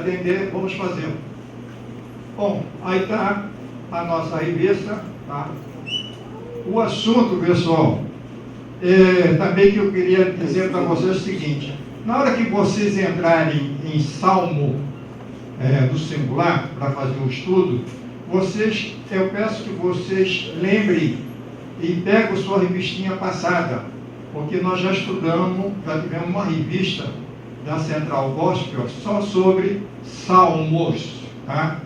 atender, vamos fazê-lo. Bom, aí está a nossa revista, tá? O assunto, pessoal, também que eu queria dizer para vocês o seguinte: na hora que vocês entrarem em Salmo do singular, para fazer o estudo, eu peço que vocês lembrem e peguem sua revistinha passada, porque nós já estudamos, já tivemos uma revista da Central Gospel só sobre Salmos, tá?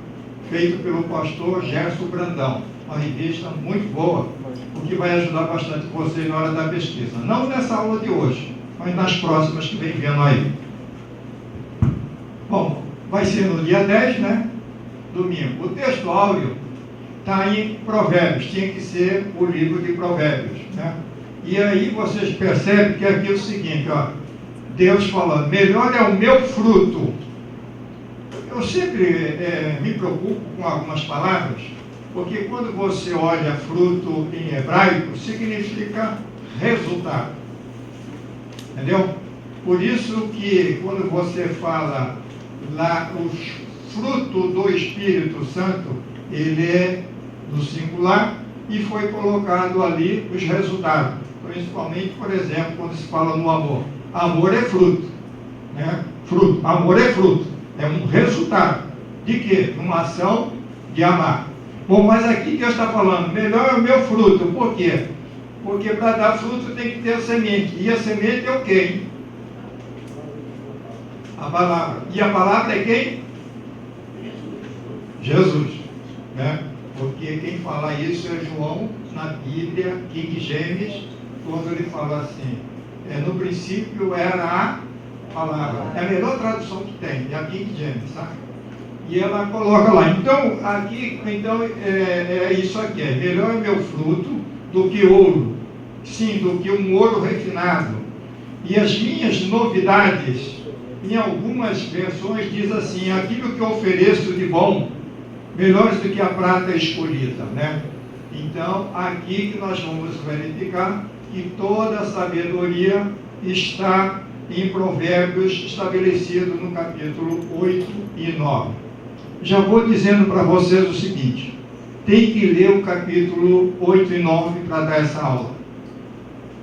Feito pelo pastor Gerson Brandão, uma revista muito boa, o que vai ajudar bastante vocês na hora da pesquisa, não nessa aula de hoje, mas nas próximas que vem vendo aí. Bom, vai ser no dia 10, né? Domingo. O texto áureo está em Provérbios, tinha que ser o livro de Provérbios, né? E aí vocês percebem que aqui é o seguinte, ó, Deus falando, melhor é o meu fruto. Eu sempre me preocupo com algumas palavras, porque quando você olha fruto em hebraico, significa resultado. Entendeu? Por isso que quando você fala lá, o fruto do Espírito Santo, ele é do singular e foi colocado ali os resultados. Principalmente, por exemplo, quando se fala no amor. Amor é fruto, né? Fruto. Amor é fruto. É um resultado. De quê? Uma ação de amar. Bom, mas aqui Deus está falando, melhor é o meu fruto. Por quê? Porque para dar fruto tem que ter a semente. E a semente é o quê, hein? A palavra. E a palavra é quem? Jesus. Né? Porque quem fala isso é João, na Bíblia, King James, quando ele fala assim, no princípio era a palavra. É a melhor tradução que tem, é a King James, sabe? E ela coloca lá, então, aqui, é isso aqui, melhor é meu fruto do que ouro, sim, do que um ouro refinado. E as minhas novidades, em algumas versões diz assim, aquilo que eu ofereço de bom, melhores do que a prata escolhida, né? Então, aqui que nós vamos verificar que toda a sabedoria está em Provérbios, estabelecido no capítulo 8 e 9. Já vou dizendo para vocês o seguinte, tem que ler o capítulo 8 e 9 para dar essa aula.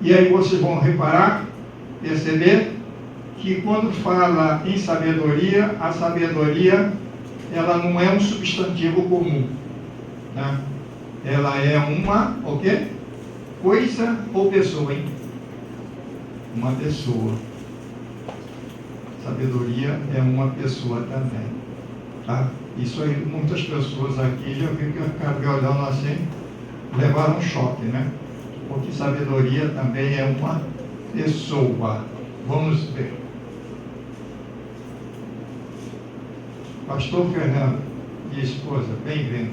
E aí vocês vão reparar, perceber, que quando fala em sabedoria, a sabedoria, ela não é um substantivo comum, né? Ela é uma, o quê? Coisa ou pessoa, hein? Uma pessoa. Sabedoria é uma pessoa também, tá? Isso aí, muitas pessoas aqui já viram que eu acabei olhando assim, levaram um choque, né? Porque sabedoria também é uma pessoa. Vamos ver. Pastor Fernando e esposa, bem-vindo.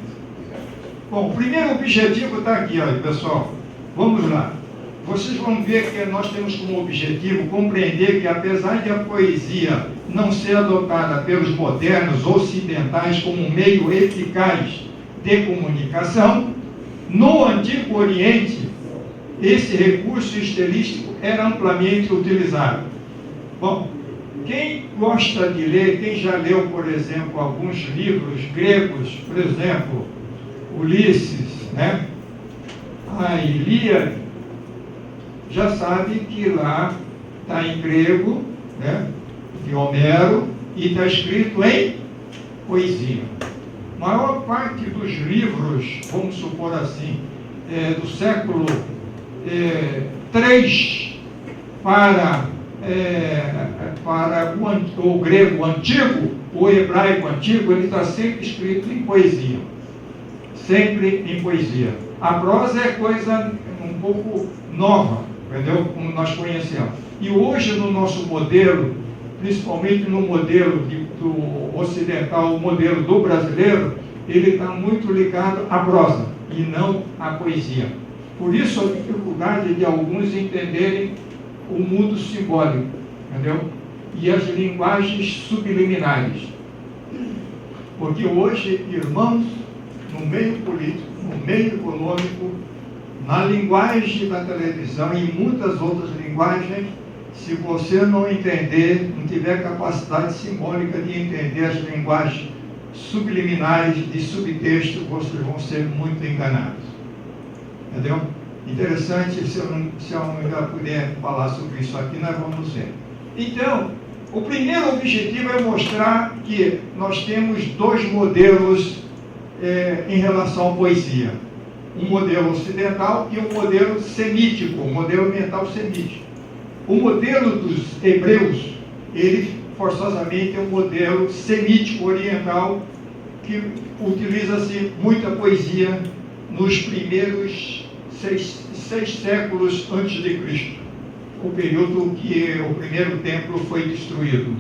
Bom, o primeiro objetivo está aqui, olha, pessoal. Vamos lá. Vocês vão ver que nós temos como objetivo compreender que, apesar de a poesia não ser adotada pelos modernos ocidentais como um meio eficaz de comunicação, no Antigo Oriente, esse recurso estilístico era amplamente utilizado. Bom, quem gosta de ler, quem já leu, por exemplo, alguns livros gregos, por exemplo, Ulisses, né? A Ilíada, já sabe que lá está em grego, né? De Homero, e está escrito em poesia. A maior parte dos livros, vamos supor assim, do século 3 para o grego antigo, o hebraico antigo, ele está sempre escrito em poesia. Sempre em poesia. A prosa é coisa um pouco nova, entendeu? Como nós conhecemos. E hoje no nosso modelo, principalmente no modelo do ocidental, o modelo do brasileiro, ele está muito ligado à prosa e não à poesia. Por isso a dificuldade de alguns entenderem o mundo simbólico, entendeu? E as linguagens subliminares. Porque hoje, irmãos, no meio político, no meio econômico, na linguagem da televisão e em muitas outras linguagens, se você não entender, não tiver capacidade simbólica de entender as linguagens subliminares de subtexto, vocês vão ser muito enganados. Entendeu? Interessante, se eu ainda puder falar sobre isso aqui, nós vamos ver. Então, o primeiro objetivo é mostrar que nós temos dois modelos em relação à poesia. Um modelo ocidental e um modelo semítico, um modelo mental semítico. O modelo dos hebreus, ele forçosamente é um modelo semítico oriental que utiliza-se muita poesia nos primeiros seis séculos antes de Cristo, o período que o primeiro templo foi destruído.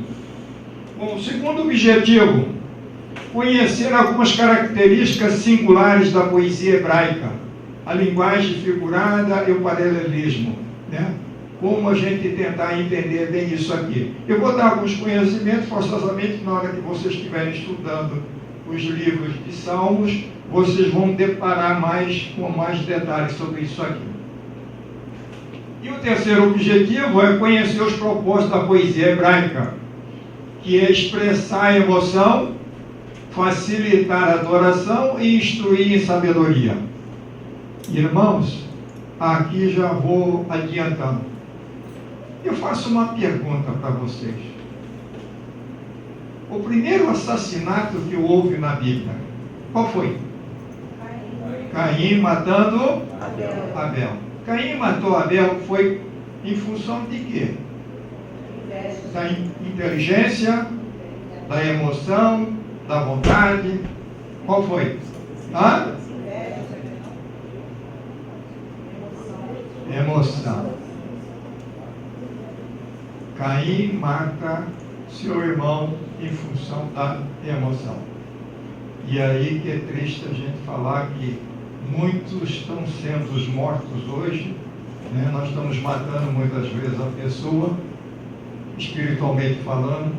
Bom, o segundo objetivo, conhecer algumas características singulares da poesia hebraica, a linguagem figurada e o paralelismo, né? Como a gente tentar entender bem isso aqui. Eu vou dar alguns conhecimentos, forçosamente, na hora que vocês estiverem estudando os livros de Salmos, vocês vão deparar com mais detalhes sobre isso aqui. E o terceiro objetivo é conhecer os propósitos da poesia hebraica, que é expressar a emoção, facilitar a adoração e instruir em sabedoria. Irmãos, aqui já vou adiantando. Eu faço uma pergunta para vocês. O primeiro assassinato que houve na Bíblia, qual foi? Caim matando Abel. Caim matou Abel foi em função de quê? Da inteligência, da emoção, da vontade. Qual foi? Hã? Emoção. Caim mata seu irmão em função da emoção. E aí que é triste a gente falar que muitos estão sendo os mortos hoje, né? Nós estamos matando muitas vezes a pessoa, espiritualmente falando,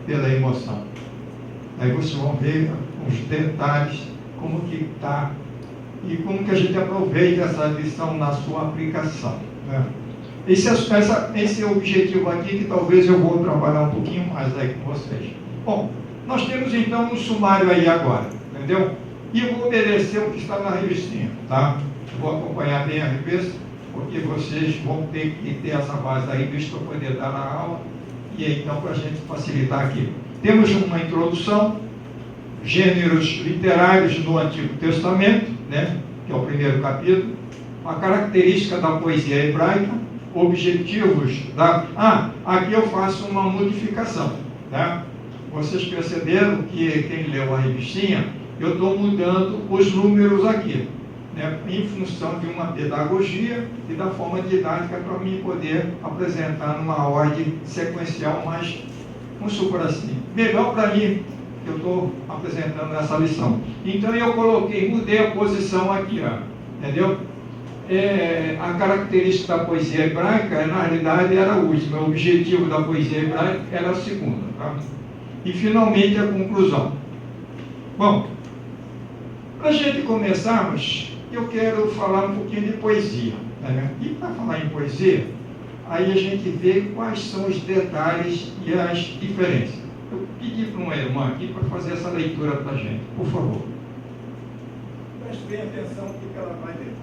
pela emoção. Aí vocês vão ver os detalhes, como que está, e como que a gente aproveita essa lição na sua aplicação, né? Esse é o objetivo aqui, que talvez eu vou trabalhar um pouquinho mais aí com vocês. Bom, nós temos então um sumário aí agora, entendeu? E eu vou obedecer o que está na revistinha, tá? Vou acompanhar bem a revista, porque vocês vão ter que ter essa base da revista para poder dar na aula, e aí, então, para a gente facilitar aqui. Temos uma introdução, gêneros literários no Antigo Testamento, né? Que é o primeiro capítulo, a característica da poesia hebraica, objetivos da... aqui eu faço uma modificação, tá? Vocês perceberam que quem leu a revistinha, eu estou mudando os números aqui, né? Em função de uma pedagogia e da forma didática para mim poder apresentar numa ordem sequencial, mas, vamos supor assim, melhor para mim que eu estou apresentando essa lição. Então eu mudei a posição aqui, ó, entendeu? A característica da poesia hebraica, na realidade, era a última. O objetivo da poesia hebraica era a segunda, tá? E, finalmente, a conclusão. Bom, para a gente começarmos, eu quero falar um pouquinho de poesia, né? E para falar em poesia, aí a gente vê quais são os detalhes e as diferenças. Eu pedi para uma irmã aqui para fazer essa leitura para a gente, por favor. Preste bem atenção no que ela vai ler.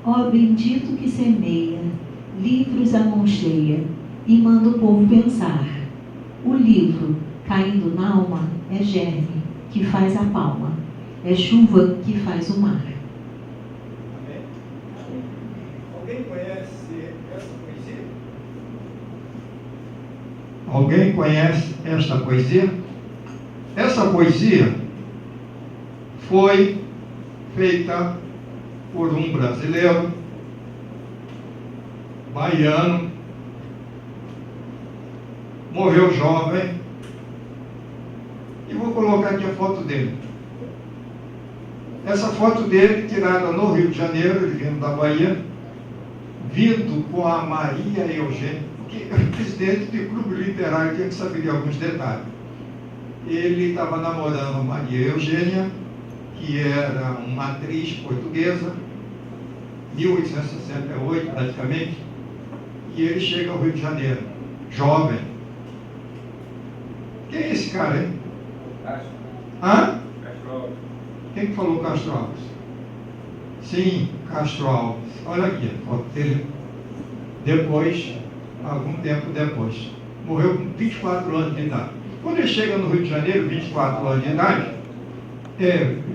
Ó bendito que semeia, livros a mão cheia, e manda o povo pensar. O livro, caindo na alma, é germe, que faz a palma, é chuva que faz o mar. Amém? Alguém conhece essa poesia? Alguém conhece esta poesia? Essa poesia foi feita por um brasileiro, baiano, morreu jovem, e vou colocar aqui a foto dele. Essa foto dele, tirada no Rio de Janeiro, ele vindo da Bahia, vindo com a Maria Eugênia, que era presidente de clube literário, tinha que saber de alguns detalhes. Ele estava namorando a Maria Eugênia, que era uma atriz portuguesa, 1868 praticamente, e ele chega ao Rio de Janeiro, jovem. Quem é esse cara, hein? Hã? Castro Alves. Quem que falou Castro Alves? Sim, Castro Alves. Olha aqui, a foto dele. Depois, algum tempo depois. Morreu com 24 anos de idade. Quando ele chega no Rio de Janeiro, 24 anos de idade,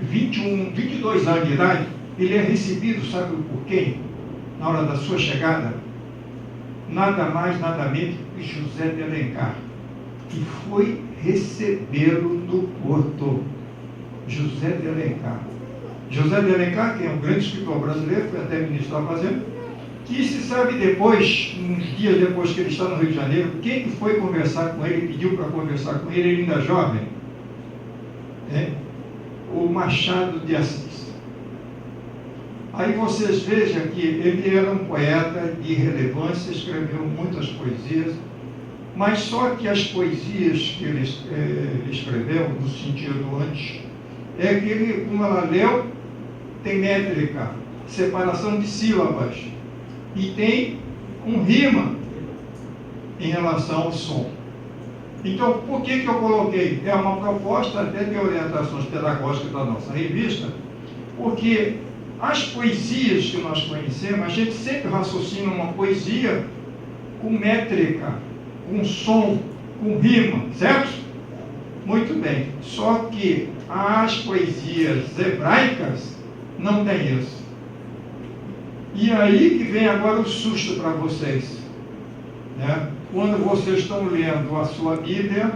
22 anos de idade, ele é recebido, sabe por quem? Na hora da sua chegada? Nada mais, nada menos que José de Alencar, que foi recebê-lo no Porto. José de Alencar. José de Alencar, que é um grande escritor brasileiro, foi até ministro da Fazenda, que se sabe depois, uns dias depois que ele está no Rio de Janeiro, quem que foi conversar com ele, pediu para conversar com ele ainda jovem? O Machado de Assis. Aí vocês vejam que ele era um poeta de relevância, escreveu muitas poesias, mas só que as poesias que ele escreveu, no sentido antes, é que ele, como ela leu, tem métrica, separação de sílabas, e tem um rima em relação ao som. Então, por que eu coloquei? É uma proposta até de orientações pedagógicas da nossa revista, porque as poesias que nós conhecemos, a gente sempre raciocina uma poesia com métrica, com som, com rima, certo? Muito bem. Só que as poesias hebraicas não têm isso. E aí que vem agora o susto para vocês, né? Quando vocês estão lendo a sua Bíblia,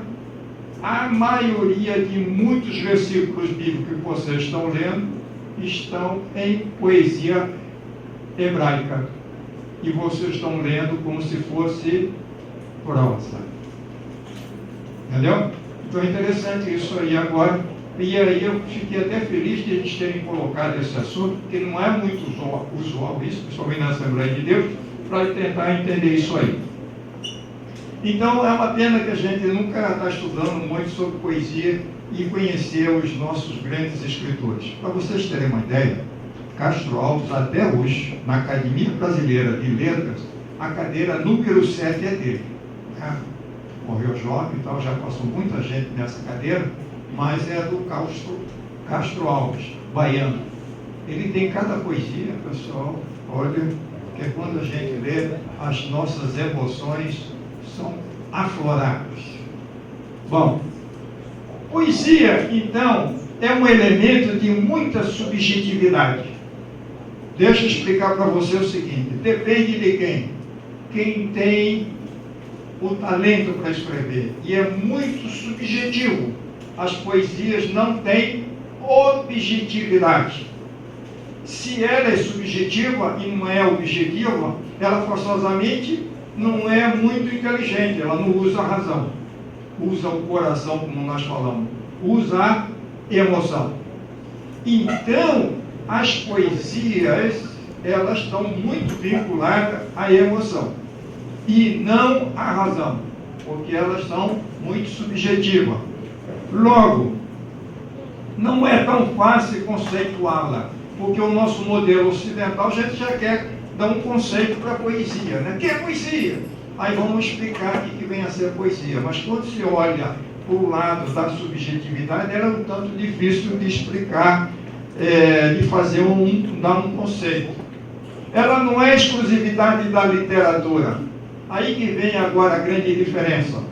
a maioria de muitos versículos bíblicos que vocês estão lendo estão em poesia hebraica. E vocês estão lendo como se fosse prosa. Entendeu? Então é interessante isso aí agora. E aí eu fiquei até feliz de eles terem colocado esse assunto, porque não é muito usual isso, principalmente na Assembleia de Deus, para tentar entender isso aí. Então é uma pena que a gente nunca está estudando muito sobre poesia e conhecer os nossos grandes escritores. Para vocês terem uma ideia, Castro Alves, até hoje, na Academia Brasileira de Letras, a cadeira número 7 é dele. Né? Morreu jovem e tal, já passou muita gente nessa cadeira, mas é do Castro Alves, baiano. Ele tem cada poesia, pessoal, olha, que é quando a gente lê, as nossas emoções são afloradas. Bom, poesia, então, é um elemento de muita subjetividade. Deixa eu explicar para você o seguinte, depende de quem? Quem tem o talento para escrever. E é muito subjetivo. As poesias não têm objetividade. Se ela é subjetiva e não é objetiva, ela forçosamente não é muito inteligente, ela não usa a razão, usa o coração, como nós falamos, usa a emoção. Então, as poesias, elas estão muito vinculadas à emoção e não à razão, porque elas são muito subjetivas. Logo, não é tão fácil conceituá-la, porque o nosso modelo ocidental, a gente já quer dar um conceito para a poesia, né? O que é poesia? Aí vamos explicar o que vem a ser poesia. Mas quando se olha para o lado da subjetividade, ela é um tanto difícil de explicar, de fazer dar um conceito. Ela não é exclusividade da literatura. Aí que vem agora a grande diferença.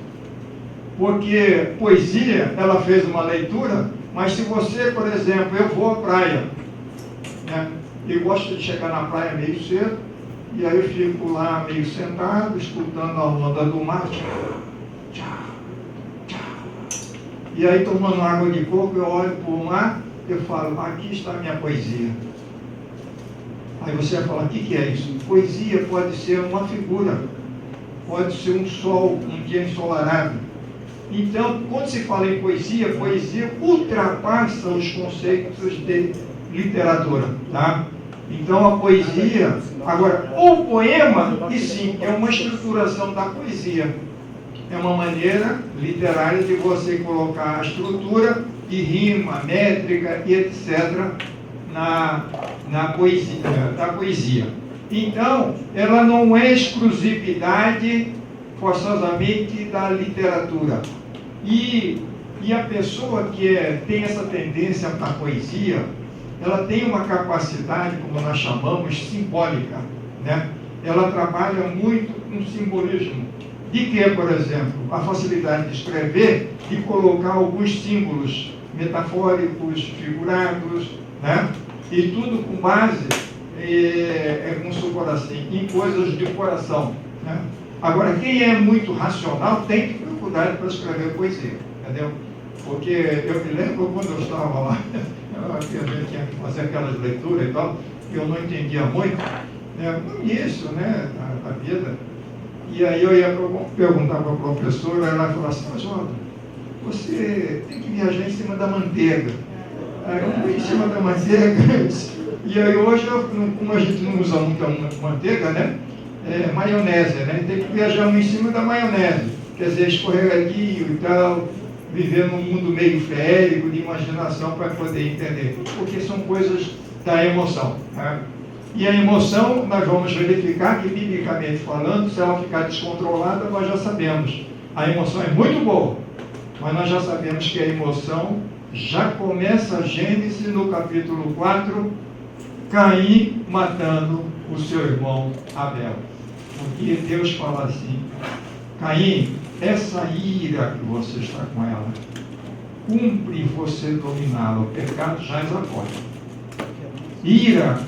Porque poesia, ela fez uma leitura, mas se você, por exemplo, eu vou à praia, né? Eu gosto de chegar na praia meio cedo, e aí eu fico lá meio sentado, escutando a onda do mar, tchá, tchá. E aí tomando água de coco, eu olho para o mar, eu falo, aqui está a minha poesia. Aí você vai falar, o que é isso? Poesia pode ser uma figura, pode ser um sol, um dia ensolarado. Então, quando se fala em poesia, poesia ultrapassa os conceitos de literatura, tá? Então, a poesia, agora, o poema, e sim, é uma estruturação da poesia. É uma maneira literária de você colocar a estrutura de rima, métrica e etc. na poesia, da poesia. Então, ela não é exclusividade forçosamente da literatura. E a pessoa que tem essa tendência para a poesia, ela tem uma capacidade, como nós chamamos, simbólica, né? Ela trabalha muito com simbolismo. De que, por exemplo, a facilidade de escrever e colocar alguns símbolos metafóricos, figurados, né? E tudo com base, como se for assim, em coisas de coração, né? Agora, quem é muito racional tem dificuldade para escrever poesia, entendeu? Porque eu me lembro quando eu estava lá, a gente tinha que fazer aquelas leituras e tal, que eu não entendia muito, né? No início, né, da vida. E aí eu ia perguntar para a professora, ela falou assim: mas olha, você tem que viajar em cima da manteiga. Aí eu fui em cima da manteiga, e aí hoje, como a gente não usa muita manteiga, né? Maionese, né? Tem que viajar em cima da maionese, quer dizer, escorregadio e tal, viver num mundo meio férico, de imaginação, para poder entender, porque são coisas da emoção, né? E a emoção, nós vamos verificar que, biblicamente falando, se ela ficar descontrolada, nós já sabemos. A emoção é muito boa, mas nós já sabemos que a emoção já começa a Gênesis no capítulo 4, Caim matando o seu irmão Abel. Porque Deus fala assim: Caim, essa ira que você está com ela, cumpre você dominá-la, o pecado já exagora. Ira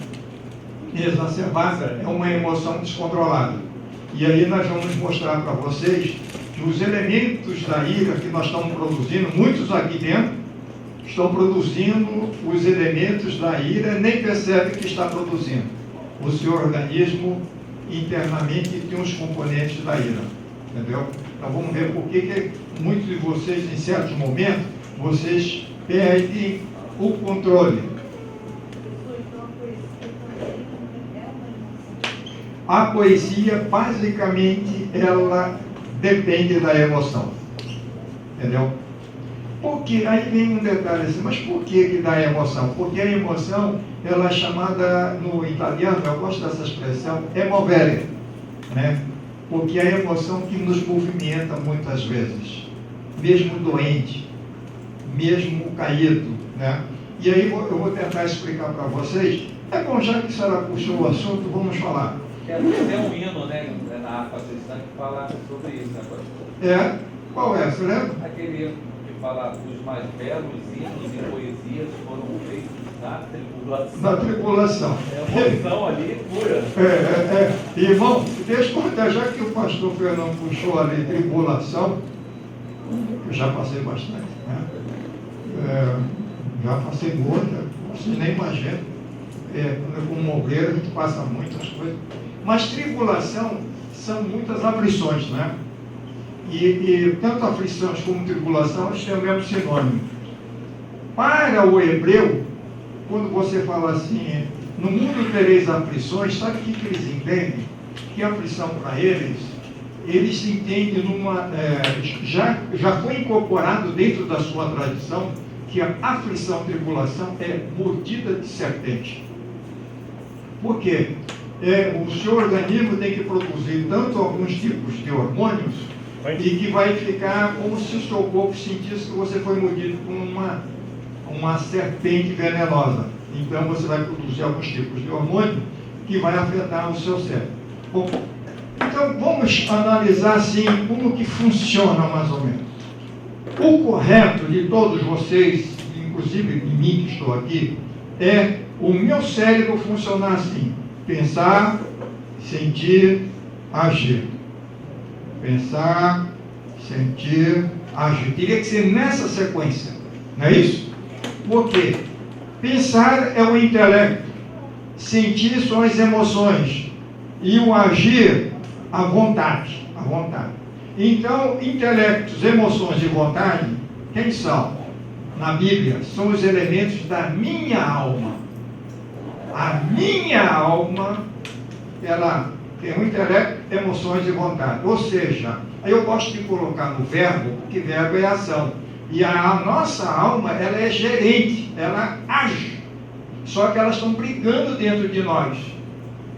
exacerbada é uma emoção descontrolada. E aí nós vamos mostrar para vocês que os elementos da ira que nós estamos produzindo, muitos aqui dentro estão produzindo os elementos da ira, nem percebe que está produzindo. O seu organismo internamente tem os componentes da ira, entendeu? Então vamos ver por que muitos de vocês, em certos momentos, vocês perdem o controle. A poesia, basicamente, ela depende da emoção, entendeu? Porque, aí vem um detalhe assim, mas por que dá emoção? Porque a emoção, ela é chamada, no italiano, eu gosto dessa expressão, emovere, né? Porque é a emoção que nos movimenta muitas vezes, mesmo doente, mesmo caído, né? E aí eu vou tentar explicar para vocês. É bom, já que a senhora puxou o assunto, vamos falar. Tem um hino, né, na harpa cristã que fala sobre isso, né, pastor? Qual é? Você lembra? Aquele hino que fala: os mais belos hinos e poesias foram feitos na tribulação. Na tribulação. É uma emoção ali pura. Irmão, deixa eu contar, já que o pastor Fernando puxou ali tribulação, eu já passei bastante, né? Já passei muita, vocês nem imaginam. Como obreiro a gente passa muitas coisas. Mas tribulação são muitas aflições, né? E tanto aflições como tribulação, eles têm o mesmo sinônimo. Para o hebreu, quando você fala assim, no mundo tereis aflições, sabe o que eles entendem? Que aflição para eles entendem já foi incorporado dentro da sua tradição que a aflição, tribulação é mordida de serpente. Por quê? O seu organismo tem que produzir tanto alguns tipos de hormônios e que vai ficar como se o seu corpo sentisse que você foi mordido por uma serpente venenosa. Então você vai produzir alguns tipos de hormônio que vai afetar o seu cérebro. Bom, então vamos analisar assim como que funciona mais ou menos. O correto de todos vocês, inclusive de mim que estou aqui, é o meu cérebro funcionar assim: pensar, sentir, agir. Pensar, sentir, agir. Teria que ser nessa sequência, não é isso? Por quê? Pensar é o intelecto, sentir são as emoções e o agir, a vontade. A vontade. Então, intelectos, emoções e vontade, quem são? Na Bíblia, são os elementos da minha alma. A minha alma, ela tem um intelecto, emoções e vontade. Ou seja, aí eu gosto de colocar no verbo, porque verbo é ação. E a nossa alma, ela é gerente, ela age. Só que elas estão brigando dentro de nós.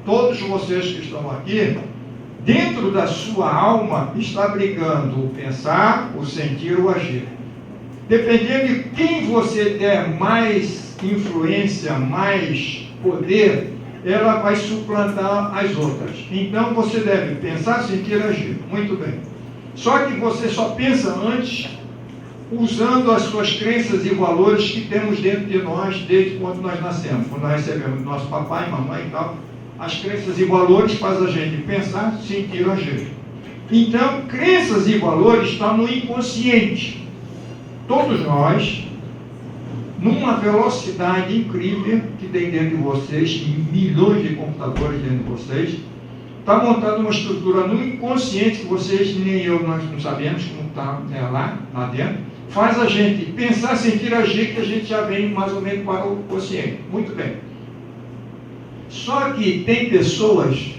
todos vocês que estão aqui, dentro da sua alma está brigando o pensar, o sentir, o agir. Dependendo de quem você der mais influência, mais poder, ela vai suplantar as outras. Então você deve pensar, sentir, agir. Muito bem. Só que você só pensa antes, usando as suas crenças e valores que temos dentro de nós desde quando nós nascemos. Quando nós recebemos nosso papai, mamãe e tal, as crenças e valores fazem a gente pensar, sentir, agir. Então, crenças e valores estão no inconsciente. Todos nós, numa velocidade incrível que tem dentro de vocês, milhões de computadores dentro de vocês, está montada uma estrutura no inconsciente que vocês, nem eu, nós não sabemos como está lá dentro, faz a gente pensar, sentir, agir, que a gente já vem mais ou menos para o consciente. Muito bem. Só que tem pessoas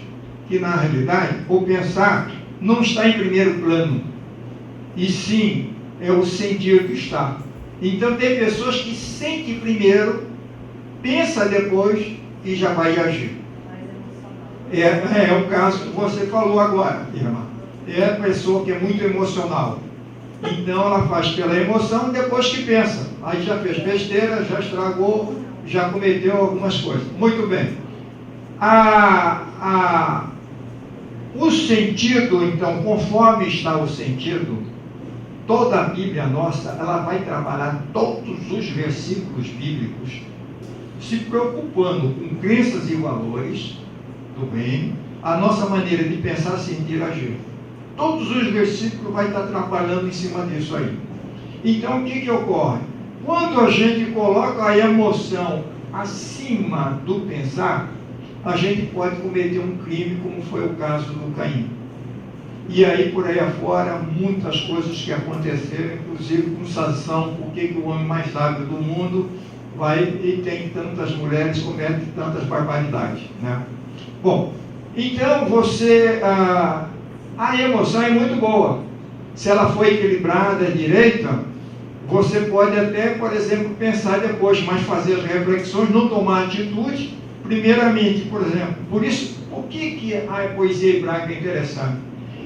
que, na realidade, o pensar não está em primeiro plano, e sim é o sentir que está. Então tem pessoas que sentem primeiro, pensa depois e já vai agir. É o caso que você falou agora, irmã. É a pessoa que é muito emocional. Então ela faz pela emoção depois que pensa. Aí já fez besteira, já estragou, já cometeu algumas coisas. Muito bem. O sentido, então, conforme está o sentido, toda a Bíblia nossa, ela vai trabalhar todos os versículos bíblicos, se preocupando com crenças e valores do bem, a nossa maneira de pensar, sentir, agir. Todos os versículos vai estar trabalhando em cima disso aí. Então, o que ocorre? Quando a gente coloca a emoção acima do pensar, a gente pode cometer um crime, como foi o caso do Caim. E aí, por aí afora, muitas coisas que aconteceram, inclusive com Sansão, por que o homem mais sábio do mundo vai e tem tantas mulheres, comete tantas barbaridades, né? Bom, então a emoção é muito boa. Se ela for equilibrada, direita, você pode até, por exemplo, pensar depois, mas fazer as reflexões, não tomar atitude, primeiramente, por exemplo. Por isso, o que a poesia hebraica é interessante?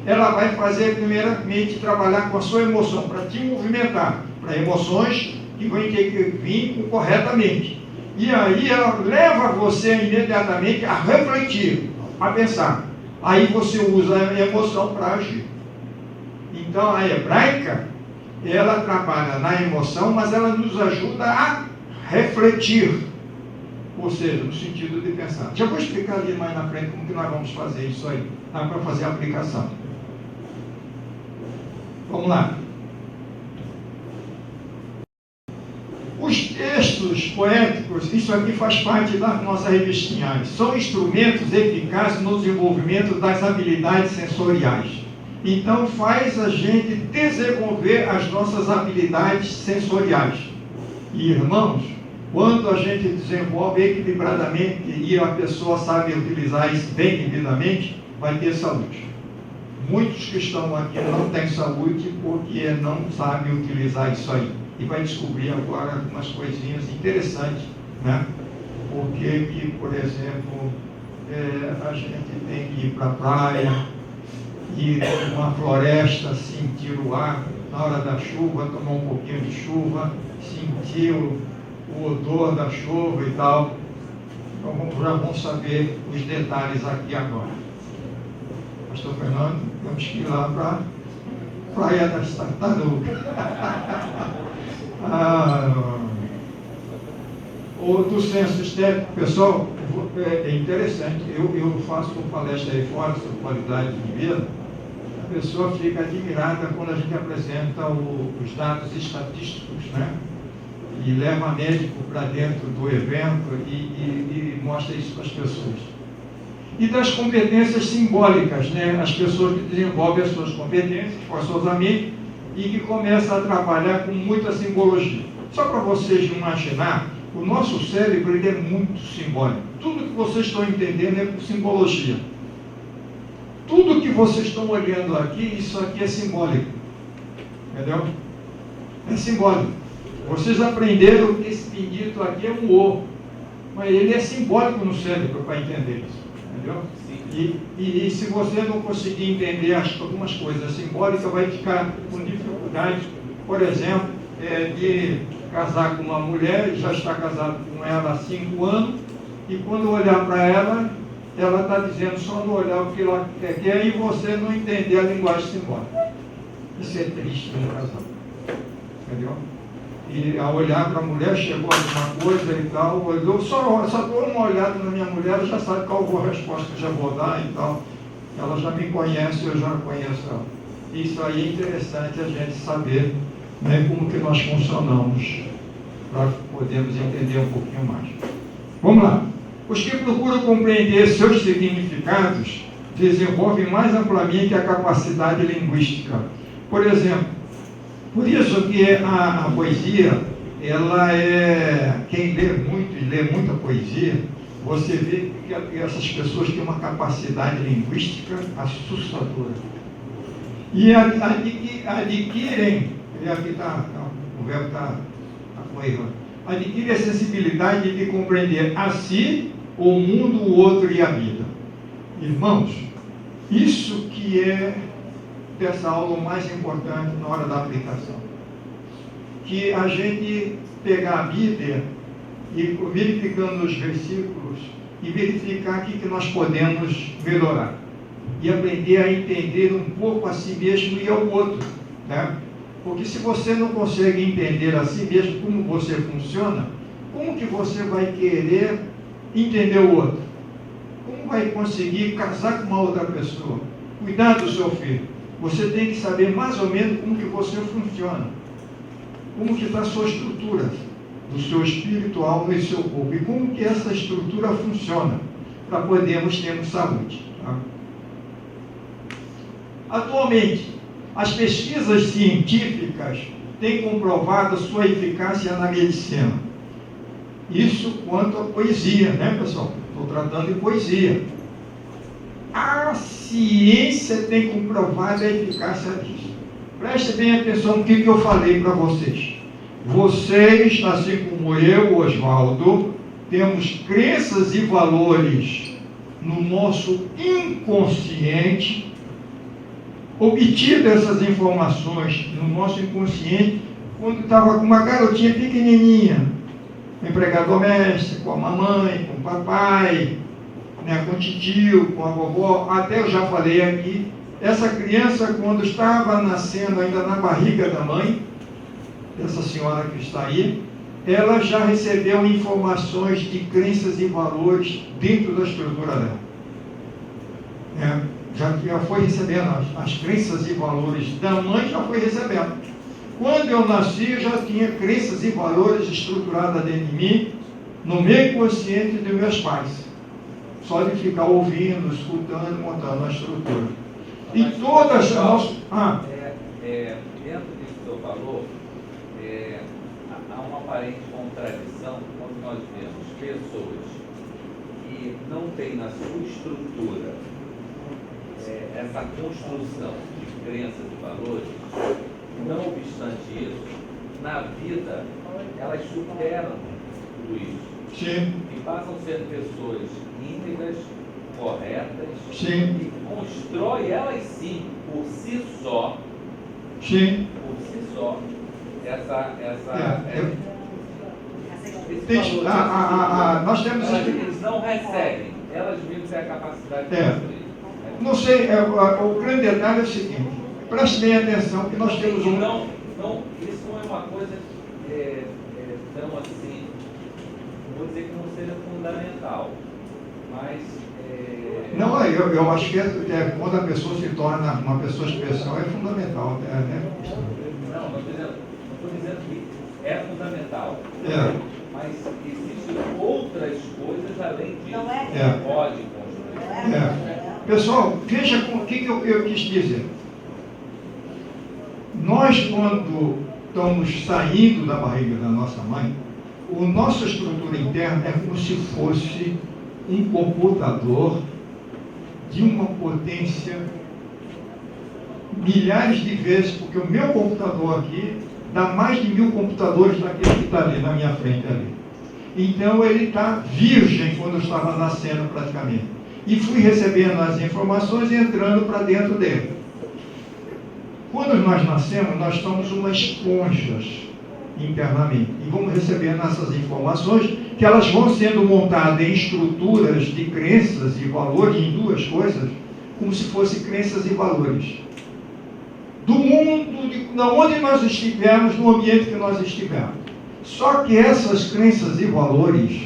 Ela vai fazer, primeiramente, trabalhar com a sua emoção, para te movimentar, para emoções que vão ter que vir corretamente. E aí ela leva você imediatamente a refletir, a pensar. Aí você usa a emoção para agir. Então a hebraica, ela trabalha na emoção, mas ela nos ajuda a refletir. Ou seja, no sentido de pensar. Já vou explicar ali mais na frente como que nós vamos fazer isso aí, para fazer a aplicação. Vamos lá. Os textos poéticos, isso aqui faz parte da nossa revistinha, são instrumentos eficazes no desenvolvimento das habilidades sensoriais. Então faz a gente desenvolver as nossas habilidades sensoriais. E irmãos, quando a gente desenvolve equilibradamente e a pessoa sabe utilizar isso bem devidamente, vai ter saúde. Muitos que estão aqui não têm saúde porque não sabem utilizar isso aí. E vai descobrir agora algumas coisinhas interessantes, né? Porque que, por exemplo, a gente tem que ir para a praia, ir numa floresta, sentir o ar, na hora da chuva, tomar um pouquinho de chuva, sentir o odor da chuva e tal. Então já vamos saber os detalhes aqui agora. Pastor Fernando, temos que ir lá para a Praia das Tartarugas. Do senso estético, pessoal, é interessante. Eu faço palestra aí fora sobre qualidade de vida. A pessoa fica admirada quando a gente apresenta os dados estatísticos, né? E leva médico para dentro do evento e mostra isso para as pessoas. E das competências simbólicas, né? As pessoas que desenvolvem as suas competências forçosamente e que começam a trabalhar com muita simbologia. Só para vocês imaginar, o nosso cérebro ele é muito simbólico. Tudo que vocês estão entendendo é por simbologia. Tudo que vocês estão olhando aqui, isso aqui é simbólico. Entendeu? É simbólico. Vocês aprenderam que esse pinguito aqui é um O, mas ele é simbólico no cérebro para entender isso. Entendeu? Sim. E se você não conseguir entender algumas coisas simbólicas, vai ficar com dificuldade, por exemplo, de casar com uma mulher, já está casado com ela há 5 anos, e quando olhar para ela, ela está dizendo só no olhar o que ela quer e você não entender a linguagem simbólica. Isso é triste no casal. Entendeu? E ao olhar para a mulher, chegou alguma coisa e tal, olhou, só dou uma olhada na minha mulher, ela já sabe qual a resposta que eu já vou dar e tal. Ela já me conhece, eu já conheço ela. Isso aí é interessante a gente saber, né, como que nós funcionamos, para podermos entender um pouquinho mais. Vamos lá. Os que procuram compreender seus significados desenvolvem mais amplamente a capacidade linguística. Por exemplo, por isso que a poesia, ela é, quem lê muito e lê muita poesia, você vê que essas pessoas têm uma capacidade linguística assustadora. E adquirem, aqui o verbo está com erro, adquire a sensibilidade de compreender a si, o mundo, o outro e a vida. Irmãos, isso que é dessa aula o mais importante na hora da aplicação. Que a gente pegar a Bíblia e verificando os versículos e verificar o que nós podemos melhorar. E aprender a entender um pouco a si mesmo e ao outro. Né? Porque se você não consegue entender a si mesmo como você funciona, como que você vai querer entender o outro? Como vai conseguir casar com uma outra pessoa? Cuidar do seu filho. Você tem que saber mais ou menos como que você funciona. Como que está a sua estrutura do seu espiritual e seu corpo. E como que essa estrutura funciona para podermos ter saúde. Tá? Atualmente, as pesquisas científicas têm comprovado a sua eficácia na medicina. Isso quanto à poesia, né, pessoal? Estou tratando de poesia. A ciência tem comprovado a eficácia disso. Preste bem atenção no que eu falei para vocês. Vocês, assim como eu, Oswaldo, temos crenças e valores no nosso inconsciente, obtido essas informações no nosso inconsciente, quando estava com uma garotinha pequenininha, com empregado doméstico, com a mamãe, com o papai, né, com o tio, com a vovó, até eu já falei aqui, essa criança quando estava nascendo ainda na barriga da mãe, essa senhora que está aí, ela já recebeu informações de crenças e valores dentro da estrutura dela. Já foi recebendo as crenças e valores da mãe, já foi recebendo. Quando eu nasci, eu já tinha crenças e valores estruturados dentro de mim, no meu inconsciente dos meus pais. Só de ficar ouvindo, escutando, montando a estrutura. E todas as nossas... Dentro disso que o senhor falou, há uma aparente contradição quando nós vemos pessoas que não têm na sua estrutura essa construção de crenças e valores. Não obstante isso, na vida, elas superam tudo isso. Sim. E passam a ser pessoas íntegras, corretas, sim, e constrói elas sim, por si só, sim, por si só, nós temos... Eles não recebem, elas mesmas têm a capacidade de construir. Não sei, o grande detalhe é o seguinte, preste bem atenção que nós temos isso não é uma coisa tão assim, não vou dizer que não seja fundamental, mas... Não, eu acho que quando a pessoa se torna uma pessoa especial é fundamental. Não estou dizendo que é fundamental. Mas existem outras coisas além disso. Que pode construir. Pessoal, veja o que eu quis dizer. Nós, quando estamos saindo da barriga da nossa mãe, a nossa estrutura interna é como se fosse um computador de uma potência milhares de vezes, porque o meu computador aqui dá mais de 1000 computadores daquele que está ali na minha frente ali. Então ele está virgem quando eu estava nascendo praticamente. e fui recebendo as informações e entrando para dentro dele. Quando nós nascemos, nós somos uma esponja internamente e vamos recebendo essas informações que elas vão sendo montadas em estruturas de crenças e valores, em duas coisas, como se fossem crenças e valores do mundo, de onde nós estivermos, no ambiente que nós estivermos. Só que essas crenças e valores,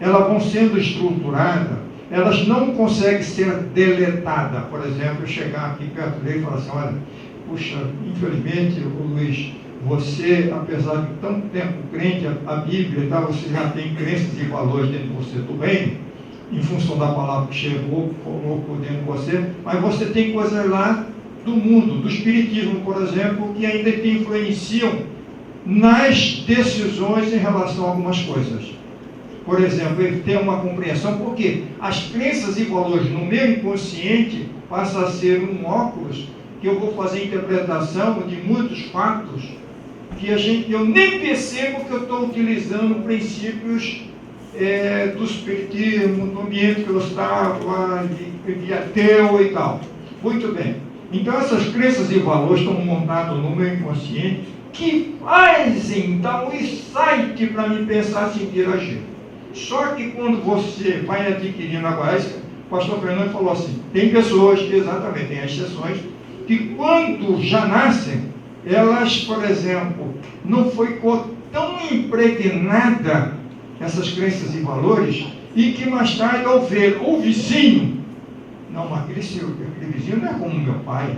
elas vão sendo estruturadas, elas não conseguem ser deletadas. Por exemplo, eu chegar aqui perto dele e falar assim, olha, puxa, infelizmente, Luiz, você, apesar de tanto tempo crente, a Bíblia e tal, você já tem crenças e valores dentro de você do reino, em função da palavra que chegou, colocou dentro de você, mas você tem coisas lá do mundo, do espiritismo, por exemplo, que ainda te influenciam nas decisões em relação a algumas coisas. Por exemplo, ele tem uma compreensão, porque as crenças e valores no meu inconsciente passam a ser um óculos que eu vou fazer interpretação de muitos fatos que eu nem percebo que eu estou utilizando princípios do espiritismo, do ambiente que eu estava, de ateu e tal. Muito bem. Então essas crenças e valores estão montados no meu inconsciente que fazem então o insight para me pensar, sentir, agir. Só que quando você vai adquirindo agora, o pastor Fernando falou assim, tem pessoas que exatamente, tem exceções, que quando já nascem, elas, por exemplo, não foi tão impregnada essas crenças e valores, e que mais tarde ao ver o vizinho, não, mas aquele vizinho não é como meu pai,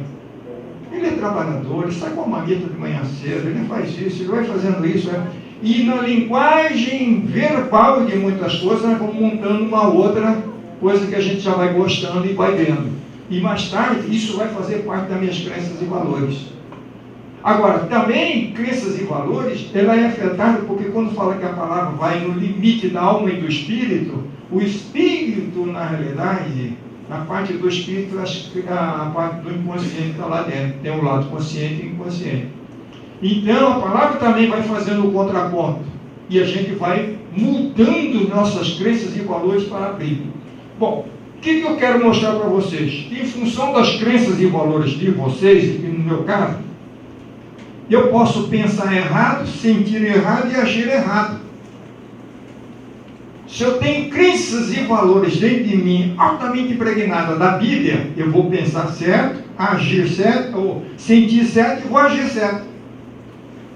ele é trabalhador, ele sai com a marmita de manhã cedo, ele faz isso, ele vai fazendo isso, e na linguagem verbal de muitas coisas, nós vamos montando uma outra coisa que a gente já vai gostando e vai vendo. E mais tarde, isso vai fazer parte das minhas crenças e valores. Agora, também, crenças e valores, ela é afetada porque quando fala que a palavra vai no limite da alma e do espírito, o espírito, na realidade, na parte do espírito, a parte do inconsciente está lá dentro. Tem o lado consciente e inconsciente. Então, a palavra também vai fazendo o contraponto. E a gente vai mudando nossas crenças e valores para a Bíblia. Bom, o que eu quero mostrar para vocês? Em função das crenças e valores de vocês, e no meu caso, eu posso pensar errado, sentir errado e agir errado. Se eu tenho crenças e valores dentro de mim altamente impregnadas da Bíblia, eu vou pensar certo, agir certo, ou sentir certo e vou agir certo.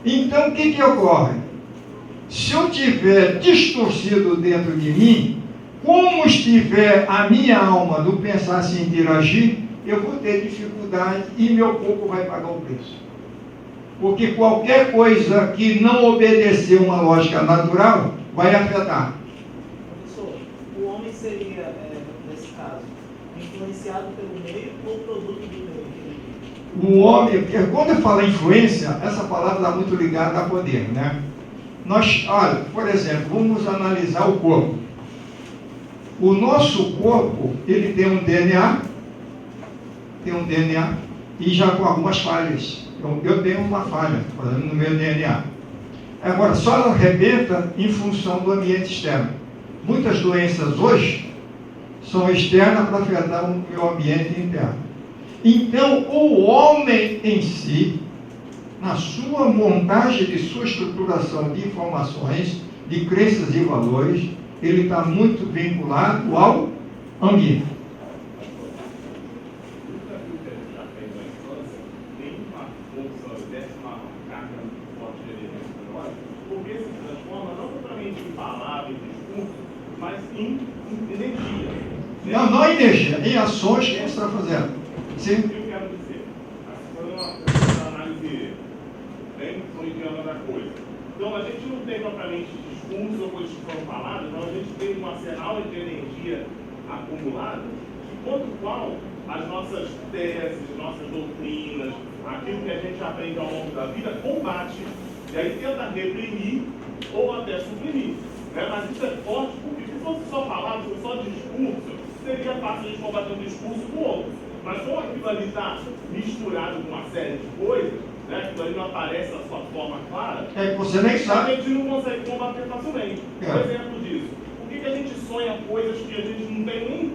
Então, o que ocorre? Se eu tiver distorcido dentro de mim, como estiver a minha alma do pensar, sentir, agir, eu vou ter dificuldade e meu corpo vai pagar o preço. Porque qualquer coisa que não obedecer uma lógica natural vai afetar. Professor, o homem seria, nesse caso, influenciado pelo meio ou produto do meio? O homem, porque quando eu falo influência, essa palavra está muito ligada a poder, né? Olha, por exemplo, vamos analisar o corpo. O nosso corpo, ele tem um DNA, e já com algumas falhas. Eu tenho uma falha, por exemplo, no meu DNA. Agora, só ela arrebenta em função do ambiente externo. Muitas doenças hoje são externas para afetar o meu ambiente interno. Então, o homem em si, na sua montagem de sua estruturação de informações, de crenças e valores, ele está muito vinculado ao ambiente. Porque se transforma não totalmente em palavra, em discurso, mas em energia. Não em energia, em ações que você está fazendo. Sim. O que eu quero dizer? Fazendo uma análise bem freudiana da coisa. Então, a gente não tem propriamente discurso ou coisas que foram faladas, então a gente tem um arsenal de energia acumulada, enquanto qual as nossas teses, nossas doutrinas, aquilo que a gente aprende ao longo da vida, combate. E aí tenta reprimir ou até suprimir. Né? Mas isso é forte, porque se fosse só palavra, se fosse só discurso, seria fácil a gente combater um discurso com o outro. Mas como aquilo ali está misturado com uma série de coisas, né? Aquilo ali não aparece na sua forma clara, Você nem sabe. a gente não consegue combater facilmente. Um exemplo disso. Por que a gente sonha coisas que a gente não tem nem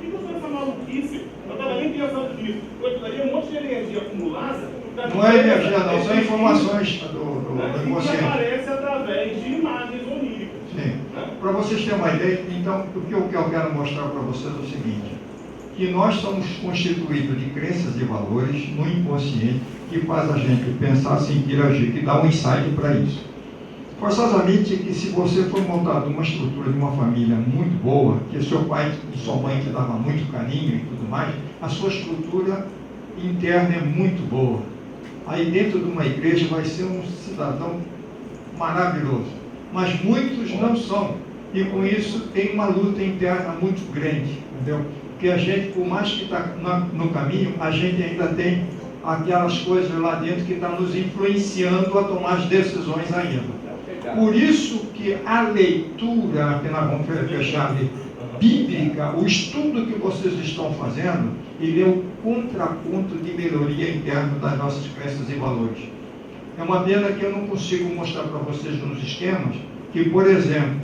que eu sou essa maluquice? Eu estava nem pensando nisso. Eu estudaria um monte de energia acumulada. Não é energia, não, são informações do Que inconsciente. aparece através de imagens oníricas. Sim. Para vocês terem uma ideia, então, o que eu quero mostrar para vocês é o seguinte, que nós somos constituídos de crenças e valores no inconsciente que faz a gente pensar, sentir, agir, que dá um insight para isso. Forçosamente, que se você for montado uma estrutura de uma família muito boa, que seu pai e sua mãe te davam muito carinho e tudo mais, a sua estrutura interna é muito boa. Aí dentro de uma igreja vai ser um cidadão maravilhoso. Mas muitos não são. E com isso tem uma luta interna muito grande, entendeu? Porque a gente, por mais que está no caminho, a gente ainda tem aquelas coisas lá dentro que estão nos influenciando a tomar as decisões ainda. Por isso que a leitura, que nós vamos fechar ali, bíblica, o estudo que vocês estão fazendo, ele é um contraponto de melhoria interna das nossas crenças e valores. É uma pena que eu não consigo mostrar para vocês nos esquemas, que, por exemplo,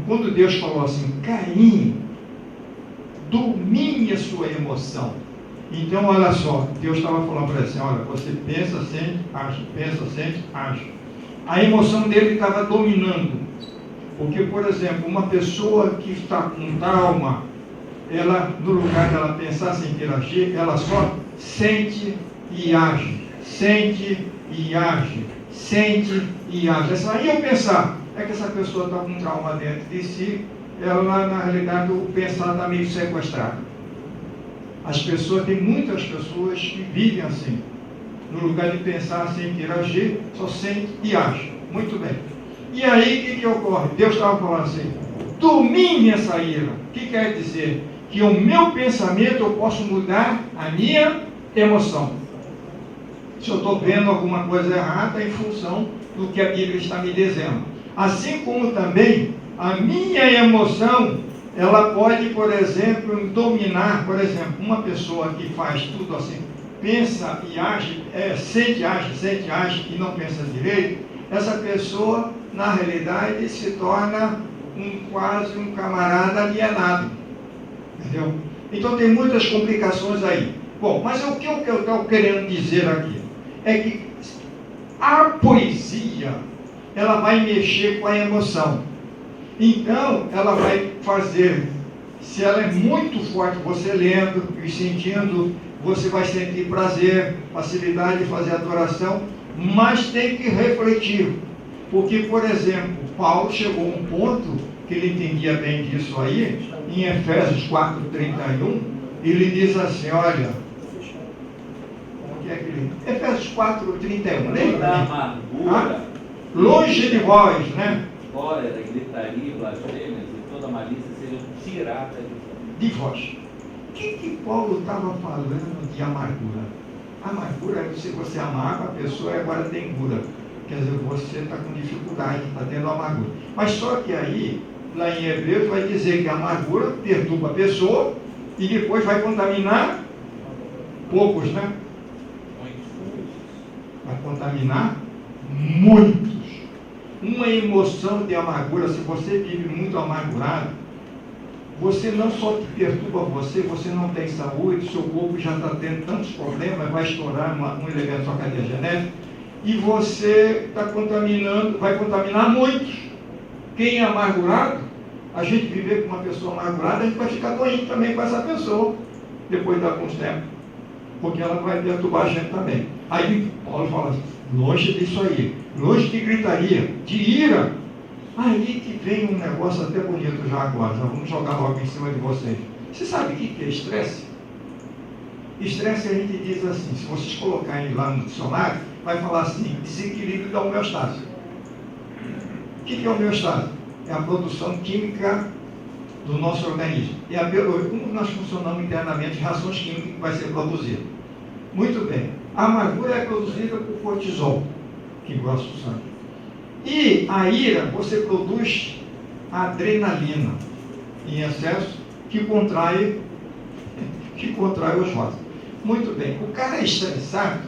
quando Deus falou assim, Caim, domine a sua emoção. Então, olha só, Deus estava falando para ele assim, olha, você pensa, sente, age, pensa, sente, age. A emoção dele estava dominando. Porque, por exemplo, uma pessoa que está com trauma, ela, no lugar dela pensar, sentir, agir, ela só sente e age. Sente e age. Sente e age. Essa aí eu pensar, é que essa pessoa está com um trauma dentro de si, ela, na realidade, o pensar está meio sequestrado. As pessoas, tem muitas pessoas que vivem assim. No lugar de pensar, sentir, agir, só sente e age. Muito bem. E aí, o que ocorre? Deus estava falando assim, domine essa ira. O que quer dizer? Que o meu pensamento eu posso mudar a minha emoção. Se eu estou vendo alguma coisa errada em função do que a Bíblia está me dizendo. Assim como também a minha emoção, ela pode, por exemplo, dominar, por exemplo, uma pessoa que faz tudo assim, pensa e age, sente, age e não pensa direito, essa pessoa, na realidade, se torna quase um camarada alienado. Entendeu? Então tem muitas complicações aí. Bom, mas o que eu estou querendo dizer aqui é que a poesia, ela vai mexer com a emoção. Então, ela vai fazer, se ela é muito forte, você lendo e sentindo, você vai sentir prazer, facilidade de fazer adoração, mas tem que refletir. Porque, por exemplo, Paulo chegou a um ponto que ele entendia bem disso aí, em Efésios 4:31, ele diz assim, olha, como que é que ele... Efésios 4:31, lembra? Da amargura, longe de vós, né? cólera, gritaria, blasfêmias e toda malícia sejam tiradas De vós. O que Paulo estava falando de amargura? Amargura é se você amava a pessoa e agora tem cura. Quer dizer, você está com dificuldade, está tendo amargura. Mas só que aí, lá em Hebreus, vai dizer que a amargura perturba a pessoa e depois vai contaminar poucos, né? Vai contaminar muitos. Uma emoção de amargura, se você vive muito amargurado, você não só te perturba você não tem saúde, seu corpo já está tendo tantos problemas, vai estourar um elemento da sua cadeia genética, e você está contaminando, vai contaminar muitos. Quem é amargurado, a gente viver com uma pessoa amargurada, a gente vai ficar doente também com essa pessoa, depois de alguns tempos, porque ela vai perturbar a gente também. Aí Paulo fala assim, longe disso aí, longe de gritaria, de ira. Aí que vem um negócio até bonito já agora, já vamos jogar logo em cima de vocês. Você sabe o que é estresse? Estresse a gente diz assim, se vocês colocarem lá no dicionário, vai falar assim, desequilíbrio da homeostase. O que é homeostase? É a produção química do nosso organismo. É como nós funcionamos internamente, reações químicas que vai ser produzida. Muito bem. A amargura é produzida por cortisol, que gosta do sangue. E a ira, você produz adrenalina em excesso, que contrai os vasos. Muito bem. O cara é estressado.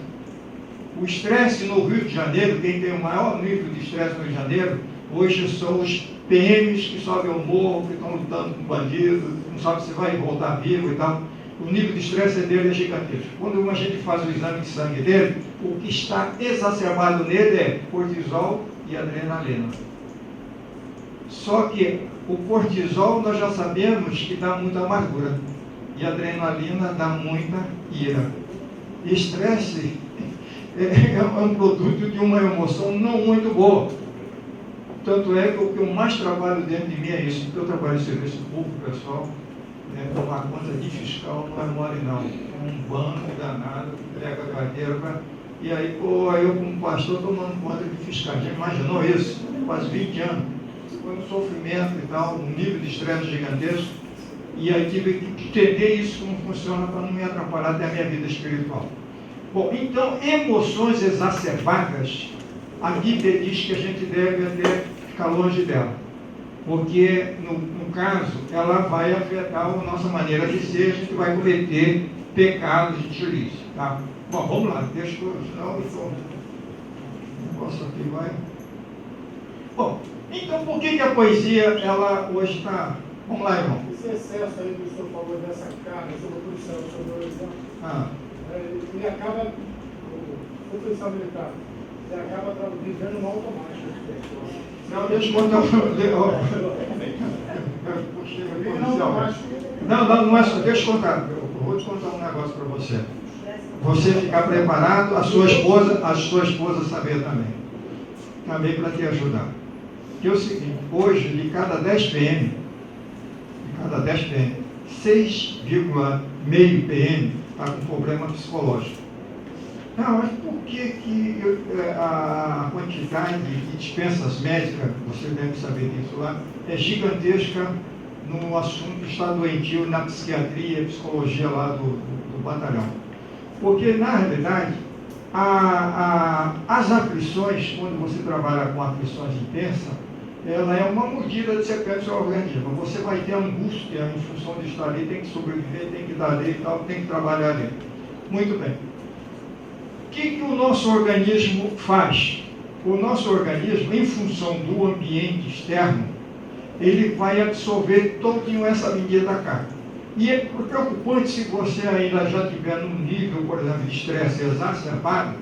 O estresse no Rio de Janeiro, quem tem o maior nível de estresse no Rio de Janeiro, Hoje são os PMs que sobem ao morro, que estão lutando com bandidos, não sabe se vai voltar vivo e tal. O nível de estresse dele é gigantesco. Quando a gente faz o exame de sangue dele, o que está exacerbado nele é cortisol e adrenalina. Só que o cortisol nós já sabemos que dá muita amargura e a adrenalina dá muita ira. Estresse é um produto de uma emoção não muito boa. Tanto é que o que eu mais trabalho dentro de mim é isso, porque eu trabalho em serviço público, pessoal, tomar conta de fiscal não é mole não, é um banco danado, pega a cadeira, e aí, eu como pastor tomando conta de fiscais, já imaginou isso? Quase 20 anos, foi um sofrimento e tal, um nível de estresse gigantesco, e aí tive que entender isso como funciona para não me atrapalhar até a minha vida espiritual. Bom, então, emoções exacerbadas, a Bíblia diz que a gente deve até ficar longe dela, porque, no caso, ela vai afetar a nossa maneira de ser, a gente vai cometer pecados de juízo, tá? Bom, vamos lá, deixa eu... Senão eu estou... O negócio aqui vai... Bom, então, por que a poesia, ela hoje está... Vamos lá, irmão. Esse excesso aí que o senhor falou dessa carga sobre o policial, sobre o exemplo, ele acaba, o policial militar, ele acaba vivendo no automático. Não, deixa eu contar Não é só, deixa eu contar. Eu vou te contar um negócio para você. Você ficar preparado, a sua esposa saber também para te ajudar. Que é o seguinte, hoje, de cada 10 PM, 6,5 PM está com problema psicológico. Não, mas por que a quantidade de dispensas médicas, você deve saber disso lá, é gigantesca no assunto que está doentio na psiquiatria e psicologia lá do batalhão? Porque, na realidade, as aflições, quando você trabalha com aflições intensas, ela é uma mordida de serpente no seu organismo. Você vai ter angústia em função de estar ali, tem que sobreviver, tem que dar ali e tal, tem que trabalhar ali. Muito bem. O que o nosso organismo faz? O nosso organismo, em função do ambiente externo, ele vai absorver todinho essa medida da carga. E é preocupante se você ainda já estiver num nível, por exemplo, de estresse exacerbado,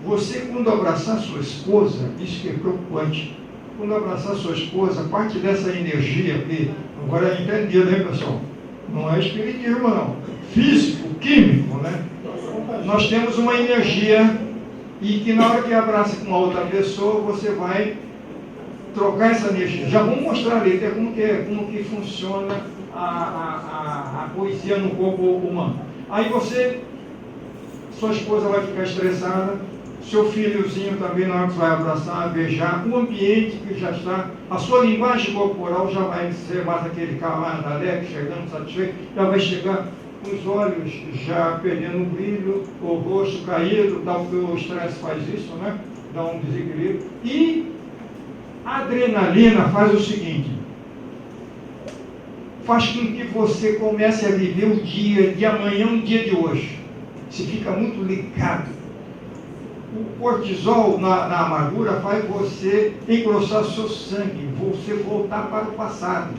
você, quando abraçar sua esposa, isso que é preocupante, quando abraçar sua esposa, parte dessa energia que, agora é entendido, né, pessoal? Não é espiritismo, não. Físico, químico, né? Nós temos uma energia e que na hora que abraça com uma outra pessoa, você vai trocar essa energia. Já vamos mostrar ali como que funciona a poesia no corpo humano. Aí sua esposa vai ficar estressada, seu filhozinho também, na hora que você vai abraçar, beijar, o ambiente que já está, a sua linguagem corporal já vai ser mais aquele camarada alegre, chegando satisfeito, já vai chegar com os olhos já perdendo o brilho, o rosto caído, tal que o estresse faz isso, né? Dá um desequilíbrio. E a adrenalina faz o seguinte, faz com que você comece a viver o dia de amanhã, o dia de hoje. Você fica muito ligado. O cortisol na amargura faz você engrossar seu sangue, você voltar para o passado.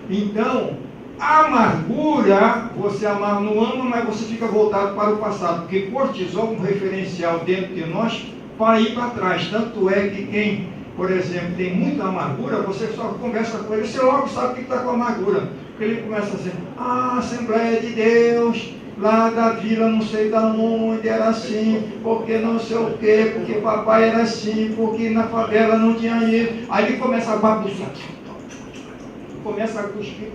Então, a amargura, você ama, não ama, mas você fica voltado para o passado, porque cortisol é um referencial dentro de nós para ir para trás. Tanto é que quem, por exemplo, tem muita amargura, você só conversa com ele, você logo sabe que está com amargura. Porque ele começa assim, Assembleia de Deus, lá da vila não sei da onde era assim, porque não sei o quê, porque papai era assim, porque na favela não tinha isso. Aí ele começa a bagunçar. Começa a cuspir.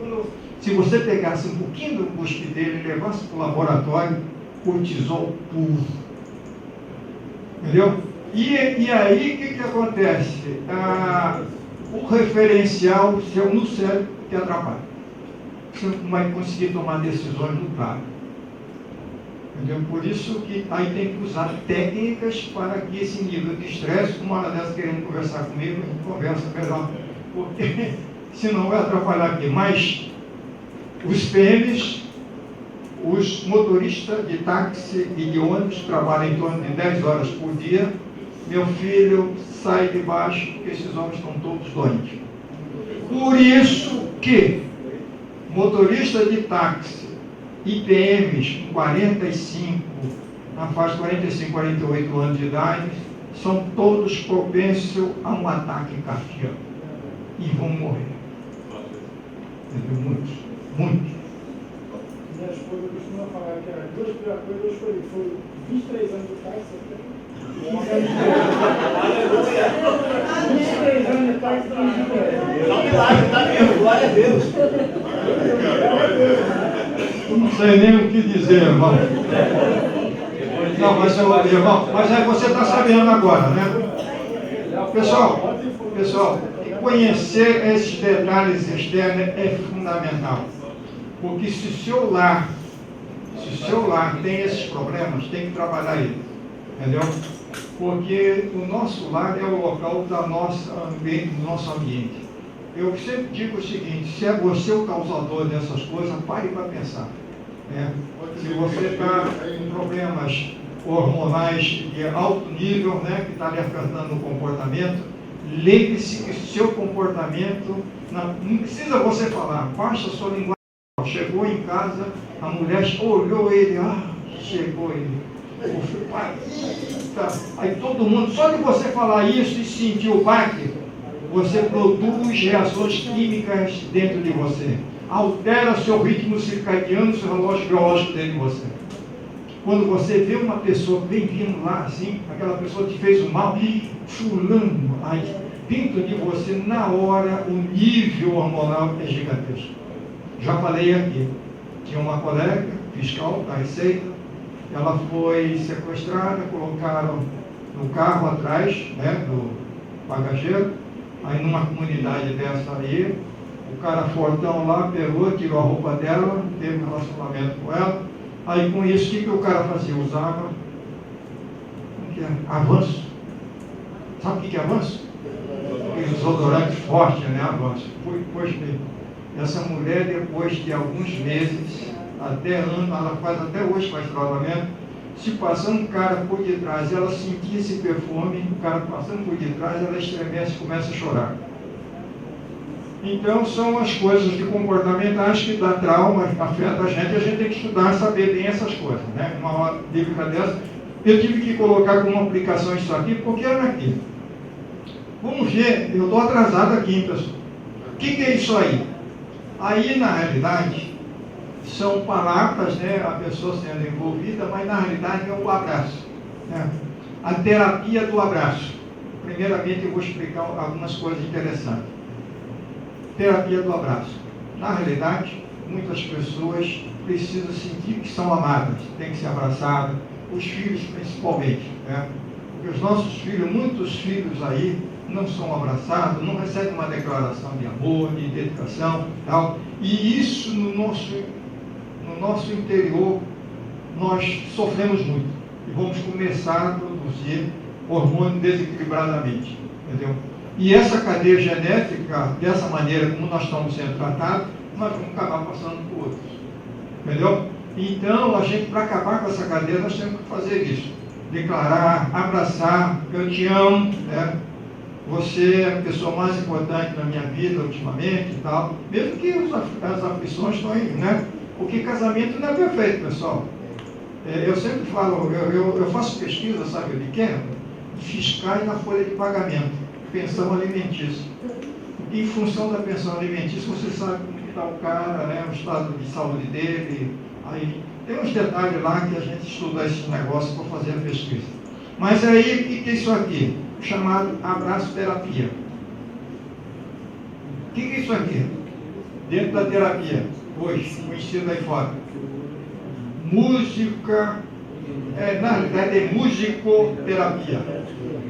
Se você pegasse um pouquinho do cuspe dele e levasse para o laboratório, cortisol puro. Entendeu? E aí, o que acontece? O referencial seu no cérebro que atrapalha. Você não vai conseguir tomar decisões no claro. Entendeu? Por isso que aí tem que usar técnicas para que esse nível de estresse, uma hora dessas querendo conversar comigo, a gente conversa melhor. Porque senão vai atrapalhar aqui. Mas os PMs, os motoristas de táxi e de ônibus trabalham em torno de 10 horas por dia meu filho, sai de baixo, porque esses homens estão todos doentes. Por isso que motorista de táxi, IPMs com 45, na faixa de 45, 48 anos de idade, são todos propensos a um ataque cardíaco e vão morrer. Entendeu? Muitos. Minha esposa costuma falar que era duas coisas, foi 23 anos de táxi, 23 anos de táxi, É um milagre, tá vivo, glória a Deus. Não sei nem o que dizer, irmão. Não, mas, irmão, mas aí você está sabendo agora, né? Pessoal, conhecer esses detalhes externos é fundamental. Porque se o seu lar tem esses problemas, tem que trabalhar ele. Entendeu? Porque o nosso lar é o local do nosso ambiente. Eu sempre digo o seguinte, se é você o causador dessas coisas, pare para pensar. Né? Se você está com problemas hormonais de alto nível, né, que está lhe afetando o comportamento, lembre-se que o seu comportamento, não precisa você falar, baixa a sua linguagem. Chegou em casa, a mulher olhou ele, chegou ele. Aí todo mundo, só de você falar isso e sentir o baque, você produz reações químicas dentro de você. Altera seu ritmo circadiano, seu relógio biológico dentro de você. Quando você vê uma pessoa bem vindo lá, assim, aquela pessoa te fez um mal, fulano, aí dentro de você, na hora, o nível hormonal é gigantesco. Já falei aqui, tinha uma colega, fiscal da Receita, ela foi sequestrada, colocaram no carro atrás, né, do bagageiro, aí numa comunidade dessa aí, o cara fortão lá pegou, tirou a roupa dela, teve um relacionamento com ela, aí com isso, o que o cara fazia? Usava avanço. Sabe o que é avanço? Aquele desodorante forte, né? Avanço. Pois bem, essa mulher, depois de alguns meses, até ano, ela faz até hoje, faz tratamento, se passando um cara por detrás, ela sentia esse perfume, o cara passando por detrás, ela estremece e começa a chorar. Então, são as coisas de comportamento, acho que dá trauma, afeta a gente tem que estudar, saber bem essas coisas, né? Uma aula bíblica dessa, eu tive que colocar como aplicação isso aqui, porque era aqui. Vamos ver, eu estou atrasado aqui, hein, pessoal. O que é isso aí? Aí, na realidade, são palavras, né? A pessoa sendo envolvida, mas na realidade é o abraço, né? A terapia do abraço. Primeiramente, eu vou explicar algumas coisas interessantes. Terapia do abraço. Na realidade, muitas pessoas precisam sentir que são amadas, tem que ser abraçadas, os filhos principalmente, né? Porque os nossos filhos, muitos filhos aí, não são abraçados, não recebem uma declaração de amor, de dedicação, tal. E isso no nosso interior, nós sofremos muito. E vamos começar a produzir hormônio desequilibradamente, entendeu? E essa cadeia genética, dessa maneira como nós estamos sendo tratados, nós vamos acabar passando por outros. Entendeu? Então, a gente, para acabar com essa cadeia, nós temos que fazer isso. Declarar, abraçar, eu te amo, né? Você é a pessoa mais importante na minha vida ultimamente e tal. Mesmo que as aflições estão aí, né? Porque casamento não é perfeito, pessoal. Eu sempre falo, eu faço pesquisa, sabe de quê? De fiscais na folha de pagamento. Pensão alimentícia. Em função da pensão alimentícia, você sabe como está o cara, né, o estado de saúde dele. Aí tem uns detalhes lá que a gente estuda esses negócios para fazer a pesquisa. Mas aí, o que é isso aqui? Chamado abraço terapia. O que é isso aqui? Dentro da terapia, hoje, conhecido aí fora. Música, na realidade é musicoterapia.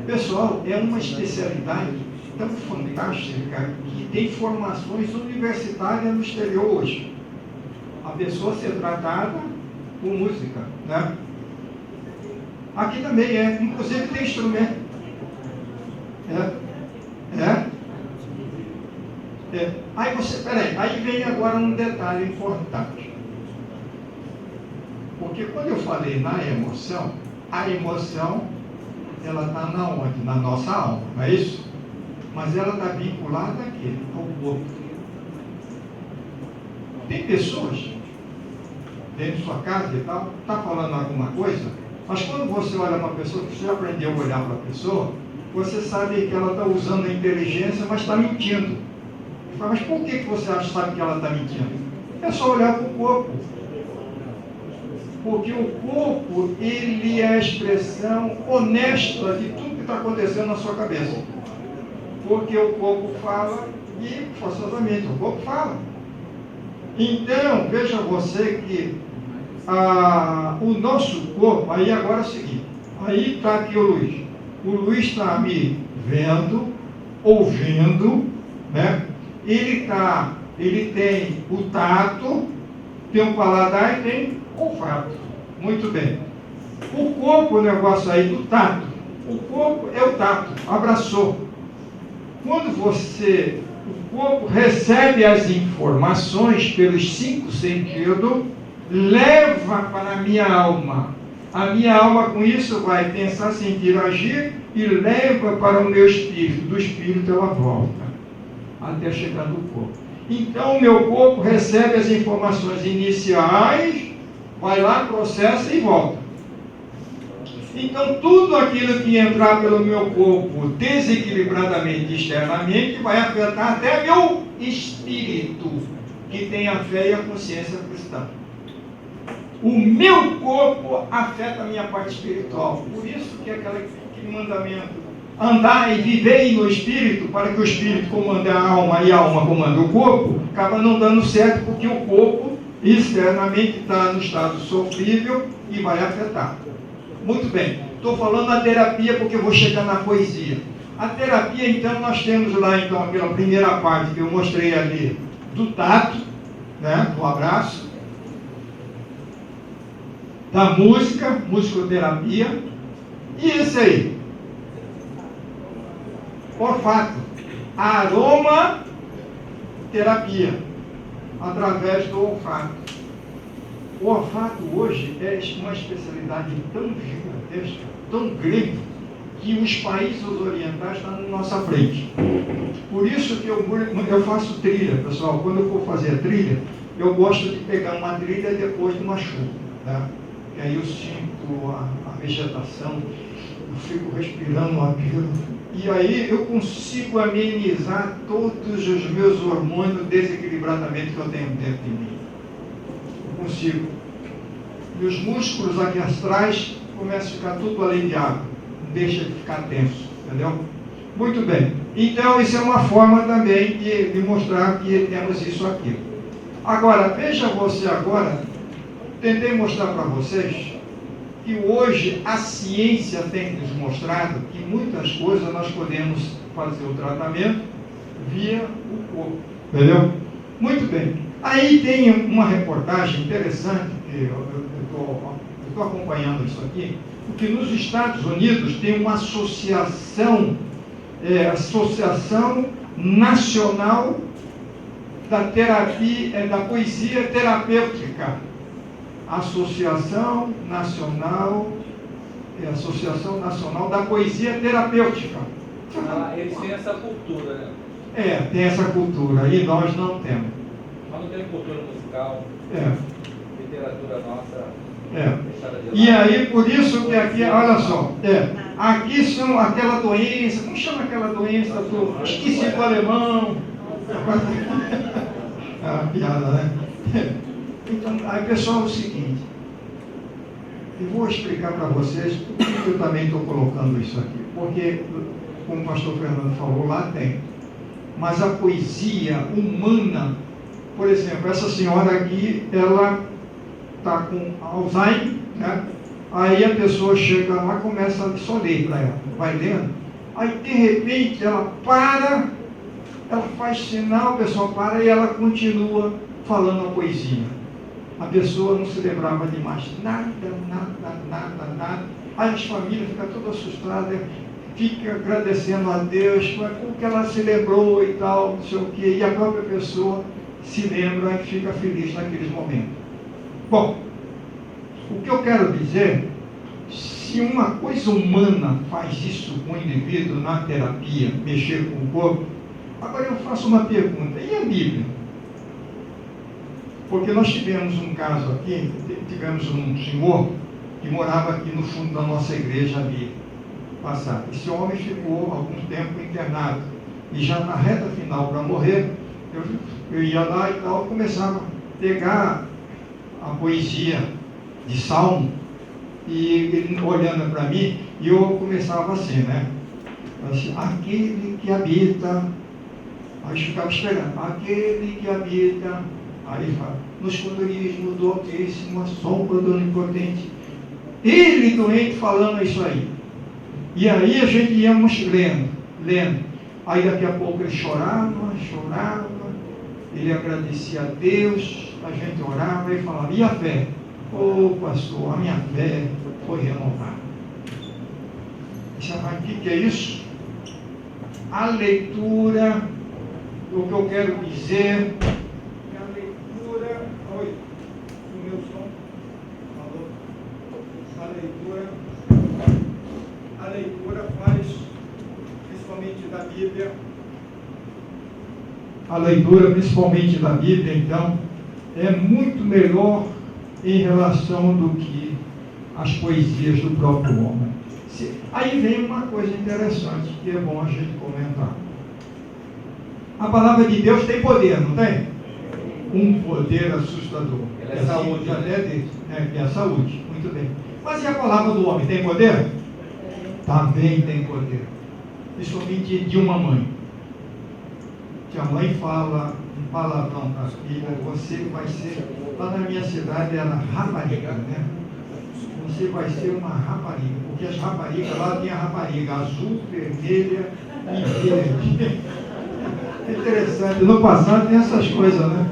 Pessoal, é uma especialidade tão fantástica que tem formações universitárias no exterior hoje. A pessoa ser tratada por música, né? Aqui também inclusive tem instrumento. Aí aí vem agora um detalhe importante. Porque quando eu falei na emoção, a emoção ela está na onde? Na nossa alma, não é isso? Mas ela está vinculada aqui, ao corpo. Tem pessoas dentro de sua casa e tal, está falando alguma coisa, mas quando você olha uma pessoa, você já aprendeu a olhar para a pessoa, você sabe que ela está usando a inteligência, mas está mentindo. Mas por que você sabe que ela está mentindo? É só olhar para o corpo. Porque o corpo, ele é a expressão honesta de tudo que está acontecendo na sua cabeça. Porque o corpo fala e forçosamente o corpo fala. Então, veja você que o nosso corpo, aí agora é o seguinte, aí está aqui o Luiz. O Luiz está me vendo, ouvindo, né? Ele tem o tato, tem o paladar e tem o olfato. Muito bem. O corpo, o negócio aí do tato. O corpo é o tato, abraçou. Quando o corpo recebe as informações pelos 5 sentidos, leva para a minha alma. A minha alma com isso vai pensar, sentir, agir e leva para o meu espírito. Do espírito ela volta até chegar no corpo. Então o meu corpo recebe as informações iniciais, vai lá, processa e volta. Então tudo aquilo que entrar pelo meu corpo desequilibradamente externamente vai afetar até meu espírito, que tem a fé e a consciência cristã. O meu corpo afeta a minha parte espiritual. Por isso que aquele mandamento, andar e viver no espírito, para que o espírito comande a alma e a alma comande o corpo, acaba não dando certo, porque o corpo externamente está no estado sofrível e vai afetar. Muito bem, estou falando da terapia porque eu vou chegar na poesia. A terapia, então, nós temos lá, então, aquela primeira parte que eu mostrei ali, do tato, né, do abraço, da música, musicoterapia, e esse aí, olfato, aromaterapia, através do olfato. O olfato hoje é uma especialidade tão gigantesca, tão grande, que os países orientais estão na nossa frente. Por isso que eu faço trilha, pessoal. Quando eu for fazer a trilha, eu gosto de pegar uma trilha depois de uma chuva, tá? E aí eu sinto a vegetação, eu fico respirando aquilo, e aí eu consigo amenizar todos os meus hormônios desequilibradamente que eu tenho dentro de mim. Eu consigo. E os músculos aqui astrais começam a ficar tudo aliviado, não deixa de ficar tenso, entendeu? Muito bem. Então isso é uma forma também de mostrar que temos isso aqui. Agora, veja você agora, tentei mostrar para vocês que hoje a ciência tem nos mostrado que muitas coisas nós podemos fazer o tratamento via o corpo, entendeu? Muito bem. Aí tem uma reportagem interessante, que eu estou acompanhando isso aqui, porque nos Estados Unidos tem uma associação Nacional da Terapia, da Poesia Terapêutica. Associação Nacional da Poesia Terapêutica. Eles têm essa cultura, né? Tem essa cultura, e nós não temos. Mas não tem cultura musical, literatura nossa. Deixada de lado. E aí, por isso que aqui, olha só, aqui são aquela doença, como chama aquela doença do esqueci alemão? Piada, né? Então, aí pessoal, é o seguinte, eu vou explicar para vocês por que eu também estou colocando isso aqui, porque, como o pastor Fernando falou, lá tem, mas a poesia humana, por exemplo, essa senhora aqui, ela está com Alzheimer, né? Aí a pessoa chega lá e começa a só ler para ela, vai lendo, aí de repente ela para, ela faz sinal, o pessoal para e ela continua falando a poesia. A pessoa não se lembrava de mais nada. Aí as famílias ficam todas assustadas, ficam agradecendo a Deus, porque ela se lembrou e tal, não sei o quê, e a própria pessoa se lembra e fica feliz naqueles momentos. Bom, o que eu quero dizer, se Se uma coisa humana faz isso com o indivíduo na terapia, mexer com o corpo, agora eu faço uma pergunta, e a Bíblia? Porque nós tivemos um caso aqui, tivemos um senhor que morava aqui no fundo da nossa igreja ali, passado. Esse homem ficou algum tempo internado, e já na reta final para morrer, eu ia lá e tal, começava a pegar a poesia de Salmo, e ele olhando para mim, e eu começava assim, né? Assim, aquele que habita, aí eu ficava esperando, aquele que habita, aí fala, no esconderijos do Altíssimo, a sombra do Onipotente, ele doente falando isso aí. E aí a gente íamos lendo, aí daqui a pouco ele chorava, ele agradecia a Deus, a gente orava e falava, e a fé? Ô pastor, a minha fé foi renovada. Você sabe o que é isso? A leitura, o que eu quero dizer, é a leitura. Oi, o meu som? Falou. A leitura faz, principalmente da Bíblia. A leitura, principalmente da Bíblia, então, é muito melhor em relação do que as poesias do próprio homem. Aí vem uma coisa interessante que é bom a gente comentar. A palavra de Deus tem poder, não tem? Um poder assustador. Ela é saúde. É a saúde, muito bem. Mas e a palavra do homem tem poder? Também tem poder. Principalmente de uma mãe. Que a mãe fala um palavrão para a filha, você vai ser, lá na minha cidade era rapariga, né? Você vai ser uma rapariga, porque as raparigas lá tinha rapariga azul, vermelha e verde. É interessante, no passado tem essas coisas, né?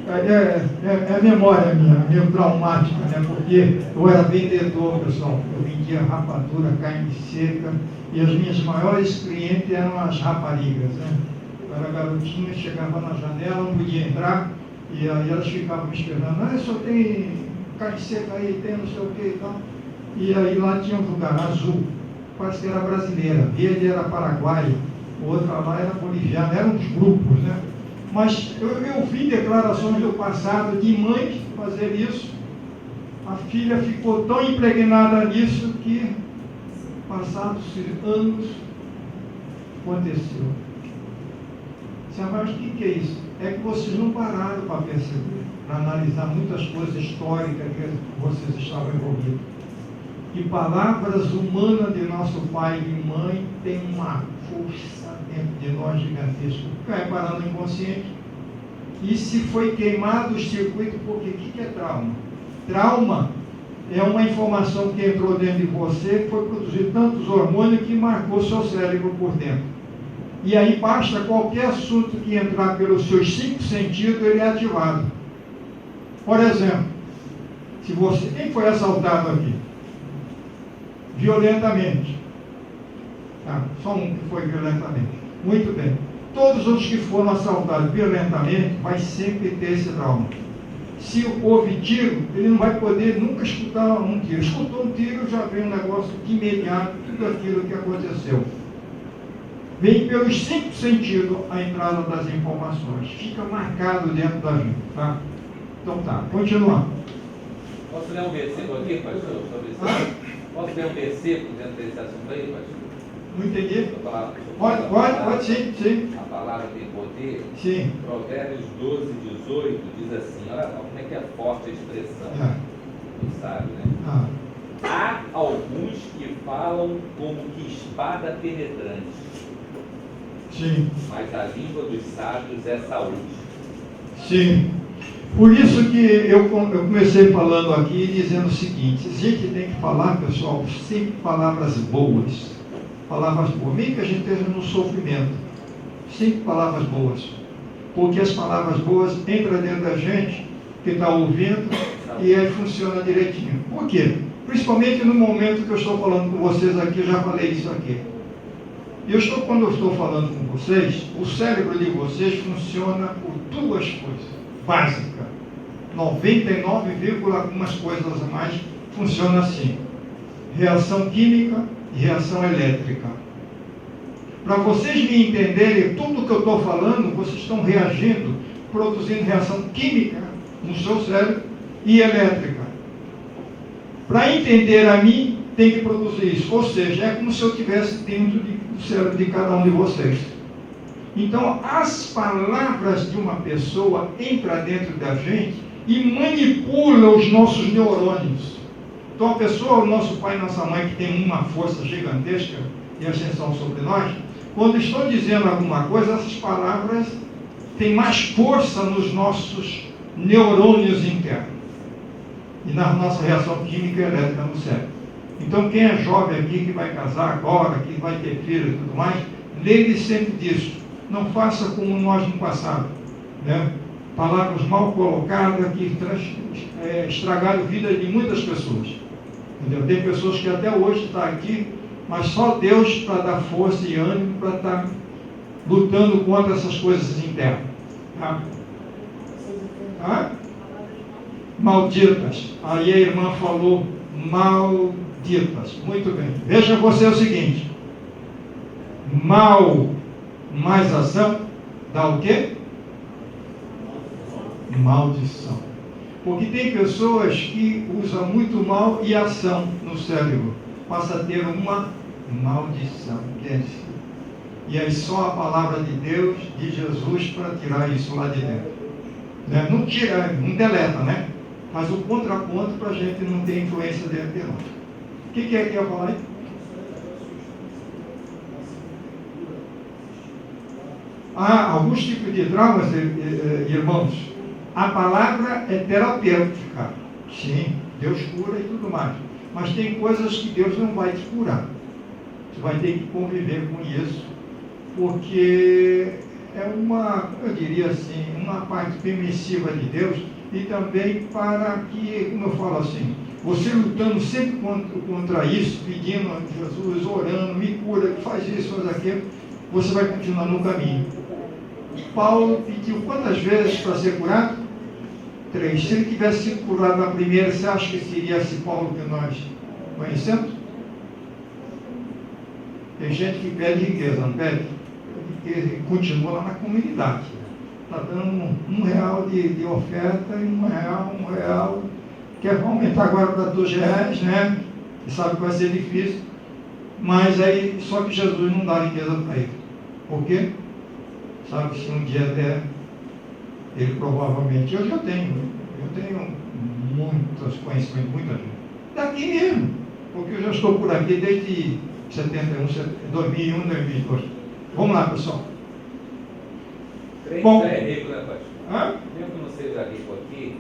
É a memória minha, meio traumática, né? Porque eu era vendedor, pessoal, eu vendia rapadura, carne seca, e as minhas maiores clientes eram as raparigas, né? Eu era garotinha, chegava na janela, não podia entrar, e aí elas ficavam me esperando, só tem carne seca aí, tem não sei o que e tal. E aí lá tinha um lugar azul, parece que era brasileira, verde era paraguaia, outra lá era boliviana, eram uns grupos, né? Mas eu vi declarações do passado de mães fazer isso, a filha ficou tão impregnada nisso que, passados anos, aconteceu. Mas o que é isso? É que vocês não pararam para perceber, para analisar muitas coisas históricas que vocês estavam envolvidos. E palavras humanas de nosso pai e mãe têm uma força dentro de nós gigantesca. Cai parar no inconsciente. E se foi queimado o circuito, porque o que é trauma? Trauma é uma informação que entrou dentro de você, que foi produzir tantos hormônios que marcou seu cérebro por dentro. E aí basta qualquer assunto que entrar pelos seus 5 sentidos, ele é ativado. Por exemplo, se você, quem foi assaltado aqui? Violentamente. Só um que foi violentamente. Muito bem. Todos os outros que foram assaltados violentamente, vai sempre ter esse trauma. Se houve tiro, ele não vai poder nunca escutar um tiro. Escutou um tiro, já vem um negócio de imediato, tudo aquilo que aconteceu. Vem pelos 5 sentidos a entrada das informações. Fica marcado dentro da gente, tá? Então tá, continuando. Posso ler um versículo aqui, pastor? Sobre isso? Posso ler um versículo dentro desse assunto aí, pastor? Não entendi? Pode sim. A palavra tem poder. Sim. Provérbios 12, 18 diz assim, olha como é que é forte a expressão do sábio, né? Há alguns que falam como que espada penetrante. Sim. Mas a língua dos sábios é saúde. Sim. Por isso que eu comecei falando aqui dizendo o seguinte, a gente tem que falar, pessoal, sempre palavras boas. Palavras boas, mesmo que a gente esteja no sofrimento, sempre palavras boas. Porque as palavras boas entram dentro da gente, que está ouvindo, e aí funciona direitinho. Por quê? Principalmente no momento que eu estou falando com vocês aqui, eu já falei isso aqui. Quando eu estou falando com vocês, o cérebro de vocês funciona por 2 coisas básicas. 99, algumas coisas a mais funciona assim. reação química e reação elétrica. Para vocês me entenderem tudo que eu estou falando, vocês estão reagindo, produzindo reação química no seu cérebro e elétrica. Para entender a mim, tem que produzir isso. Ou seja, é como se eu estivesse dentro do cérebro de cada um de vocês. Então, as palavras de uma pessoa entram dentro da gente e manipulam os nossos neurônios. Então, a pessoa, o nosso pai e nossa mãe, que tem uma força gigantesca e ascensão sobre nós, quando estão dizendo alguma coisa, essas palavras têm mais força nos nossos neurônios internos e na nossa reação química e elétrica no cérebro. Então, quem é jovem aqui, que vai casar agora, que vai ter filho e tudo mais, lembre sempre disso. Não faça como nós no passado, né? Palavras mal colocadas que estragaram a vida de muitas pessoas. Entendeu? Tem pessoas que até hoje estão aqui, mas só Deus para dar força e ânimo para estar lutando contra essas coisas internas. Tá? Malditas. Aí a irmã falou malditas. Muito bem. Veja você o seguinte. Mal mais ação dá o quê? Maldição. Porque tem pessoas que usam muito mal e ação no cérebro. Passa a ter uma maldição. E aí só a palavra de Deus, de Jesus, para tirar isso lá de dentro. Né? Não tira, não deleta, né? Faz o contraponto para a gente não ter influência dentro de nós. O que é que eu ia falar aí? Há alguns tipos de traumas, irmãos. A palavra é terapêutica. Sim, Deus cura e tudo mais. Mas tem coisas que Deus não vai te curar. Você vai ter que conviver com isso. Porque é uma, eu diria assim, uma parte permissiva de Deus. E também para que, como eu falo assim, você lutando sempre contra isso, pedindo a Jesus, orando, me cura, faz isso, faz aquilo, você vai continuar no caminho. Paulo pediu quantas vezes para ser curado? 3. Se ele tivesse sido curado na primeira, você acha que seria esse Paulo que nós conhecemos? Tem gente que pede riqueza, não pede? Porque continua lá na comunidade. Está dando R$1 de oferta e R$1. Quer aumentar agora para R$2, né? E sabe que vai ser difícil. Mas aí, só que Jesus não dá riqueza para ele. Por quê? Sabe, se um dia der, ele provavelmente, eu tenho muitos conhecimentos, muita gente. Daqui mesmo, porque eu já estou por aqui desde 2001, 2002. Vamos lá, pessoal. Crente Bom, é rico, né, pastor? Mesmo que não seja rico aqui,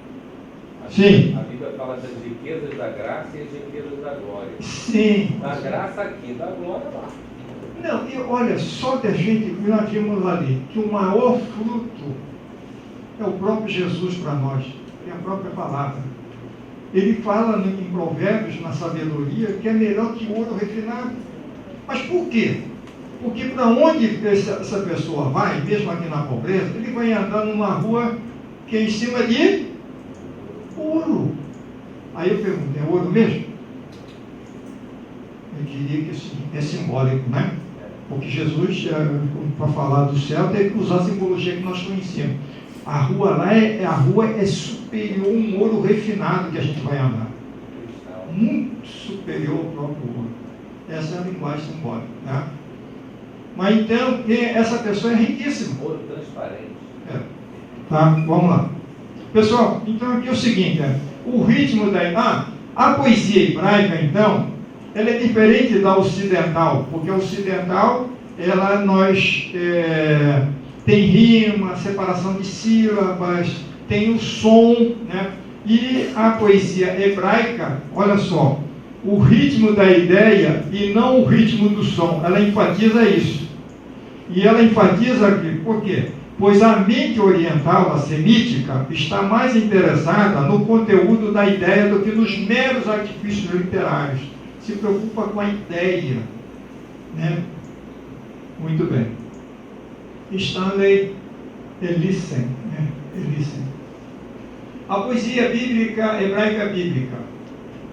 sim. A Bíblia fala das riquezas da graça e as riquezas da glória. Sim. Da graça aqui, da glória lá. Não, e olha, só da gente que nós vimos ali, que o maior fruto é o próprio Jesus para nós, é a própria palavra. Ele fala em Provérbios, na sabedoria, que é melhor que ouro refinado. Mas por quê? Porque para onde essa pessoa vai, mesmo aqui na pobreza, ele vai andar numa rua que é em cima de ouro. Aí eu pergunto, é ouro mesmo? Eu diria que sim, é simbólico, né? Porque Jesus, para falar do céu, teve que usar a simbologia que nós conhecemos. A rua lá é superior a um ouro refinado que a gente vai andar. Muito superior ao próprio ouro. Essa é a linguagem simbólica, né? Mas então, essa pessoa é riquíssima. Ouro transparente. Tá, vamos lá. Pessoal, então aqui é o seguinte, o ritmo a poesia hebraica, então, ela é diferente da ocidental, porque a ocidental, tem rima, separação de sílabas, tem o som, né? E a poesia hebraica, olha só, o ritmo da ideia e não o ritmo do som, ela enfatiza isso. E ela enfatiza aqui, por quê? Pois a mente oriental, a semítica, está mais interessada no conteúdo da ideia do que nos meros artifícios literários. Se preocupa com a ideia, né? Muito bem. Stanley Elissen, né? A poesia bíblica, hebraica bíblica.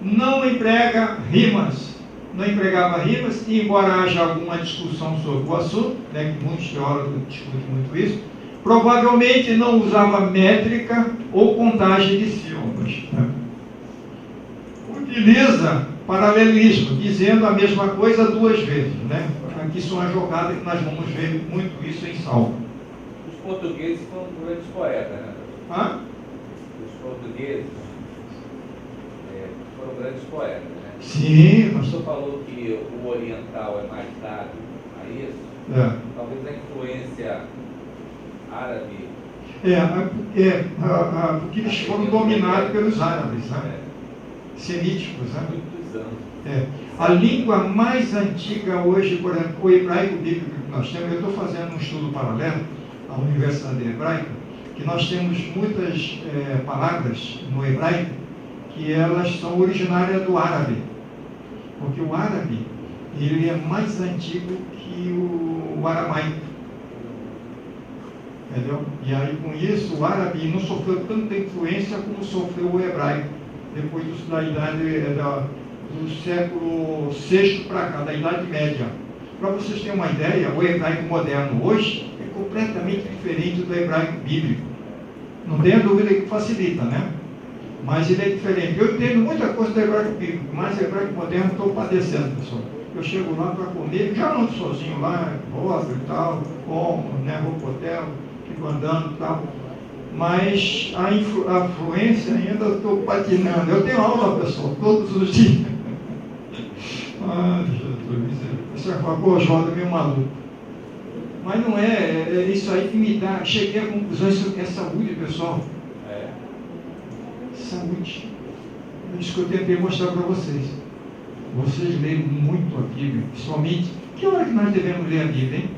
não emprega rimas. Não empregava rimas, e embora haja alguma discussão sobre o assunto, né, que muitos teólogos discutem muito isso, provavelmente não usava métrica ou contagem de sílabas. Né? Utiliza paralelismo, dizendo a mesma coisa duas vezes. Né? Aqui isso é uma jogada que nós vamos ver muito isso em Salmo. Os portugueses foram grandes poetas, né? Hã? Os portugueses foram grandes poetas, né? Sim, O senhor falou que o oriental é mais dado a isso. Talvez a influência árabe. Porque eles foram dominados pelos árabes, né? Semíticos. Né? Muitos anos. A língua mais antiga hoje, por exemplo, o hebraico bíblico que nós temos, eu estou fazendo um estudo paralelo à Universidade Hebraica, que nós temos muitas palavras no hebraico que elas são originárias do árabe. Porque o árabe, ele é mais antigo que o aramaico. Entendeu? E aí, com isso, o árabe não sofreu tanta influência como sofreu o hebraico, depois da idade do século VI para cá, da Idade Média. Para vocês terem uma ideia, o hebraico moderno hoje é completamente diferente do hebraico bíblico. Não tenha dúvida que facilita, né? Mas ele é diferente. Eu entendo muita coisa do hebraico bíblico, mas o hebraico moderno estou padecendo, pessoal. Eu chego lá para comer, já não sozinho lá, volto e tal, como, né, vou pro hotel, fico andando e tal. Mas a influência ainda estou patinando. Eu tenho aula, pessoal, todos os dias. Ah, Jesus, você fala, pô, João, é meio maluco. Mas não é isso aí que me dá. Cheguei à conclusão, isso é saúde, pessoal. Saúde. Isso que eu tentei mostrar para vocês. Vocês leem muito a Bíblia, principalmente. Que hora que nós devemos ler a Bíblia, hein?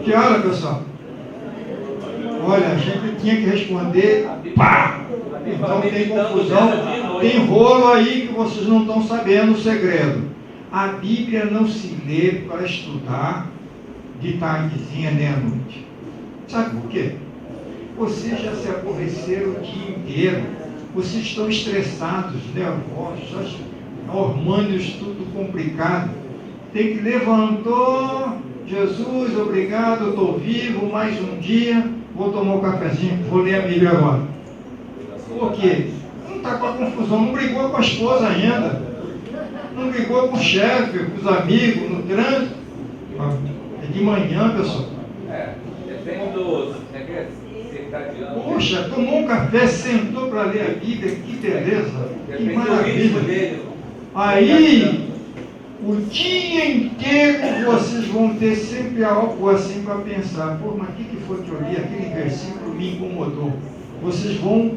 Que hora, pessoal? Olha, a gente tinha que responder, pá! Então tem confusão, tem rolo aí que vocês não estão sabendo o segredo. A Bíblia não se lê para estudar de tardezinha nem à noite. Sabe por quê? Vocês já se aborreceram o dia inteiro. Vocês estão estressados, nervosos, hormônios tudo complicado. Tem que levantar. Jesus, obrigado, estou vivo, mais um dia, vou tomar um cafezinho, vou ler a Bíblia agora. Por quê? Não está com a confusão, não brigou com a esposa ainda, não brigou com o chefe, com os amigos, no trânsito. É de manhã, pessoal. Depende do circadiano. Poxa, tomou um café, sentou para ler a Bíblia, que beleza, que maravilha. Aí, o dia inteiro vocês vão ter sempre algo assim para pensar. Pô, mas o que foi que eu li? Aquele versículo me incomodou. Vocês vão,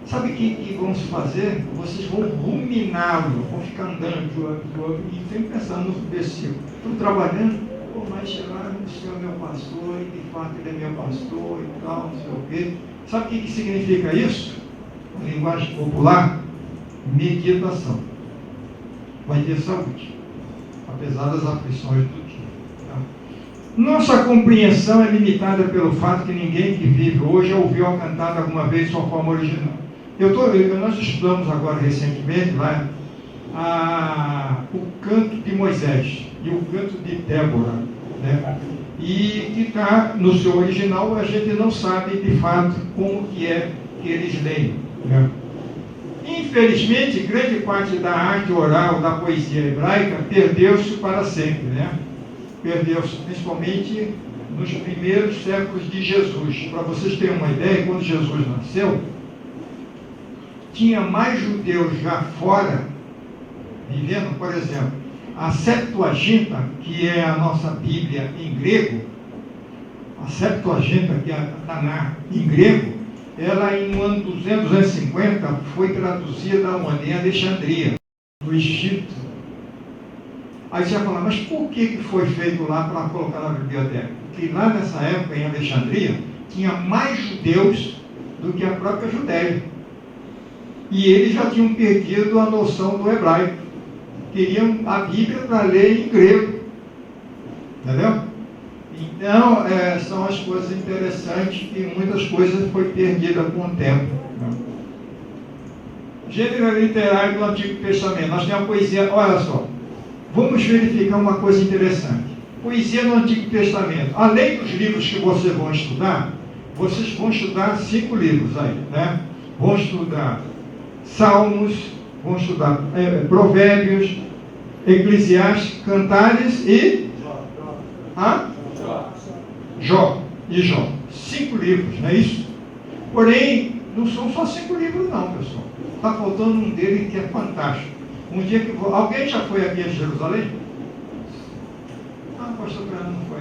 sabe o que vão se fazer? Vocês vão ruminá-lo, vão ficar andando e sempre pensando no versículo. Estou trabalhando, pô, mas lá o Senhor é meu pastor, e de fato ele é meu pastor e tal, não sei o quê. Sabe o que significa isso? Em linguagem popular, meditação. Vai ter saúde, apesar das aflições do dia. Tá? Nossa compreensão é limitada pelo fato que ninguém que vive hoje ouviu a cantada alguma vez em sua forma original. Nós estudamos agora recentemente lá o canto de Moisés e o canto de Débora, né? E que está no seu original, a gente não sabe de fato como que é que eles leem, né? Infelizmente, grande parte da arte oral, da poesia hebraica, perdeu-se para sempre, né? Perdeu-se, principalmente nos primeiros séculos de Jesus. Para vocês terem uma ideia, quando Jesus nasceu, tinha mais judeus já fora, vivendo, por exemplo, a Septuaginta, que é a nossa Bíblia em grego, a Septuaginta, que é a Taná em grego, ela em um ano 250 foi traduzida em Alexandria, no Egito. Aí você vai falar, mas por que foi feito lá para colocar na biblioteca? Porque lá nessa época, em Alexandria, tinha mais judeus do que a própria Judéia. E eles já tinham perdido a noção do hebraico. Queriam a Bíblia para ler em grego. Entendeu? Então, são as coisas interessantes e muitas coisas foi perdida com o tempo. Né? Gênero literário do Antigo Testamento. Nós temos a poesia, olha só. Vamos verificar uma coisa interessante. Poesia no Antigo Testamento. Além dos livros que vocês vão estudar 5 livros aí, né? Vão estudar Salmos, vão estudar Provérbios, Eclesiastes, Cantares e Jó. 5 livros, não é isso? Porém, não são só 5 livros não, pessoal. Está faltando um deles que é fantástico. Um dia que alguém já foi aqui a Jerusalém? Pastor Fernando não foi.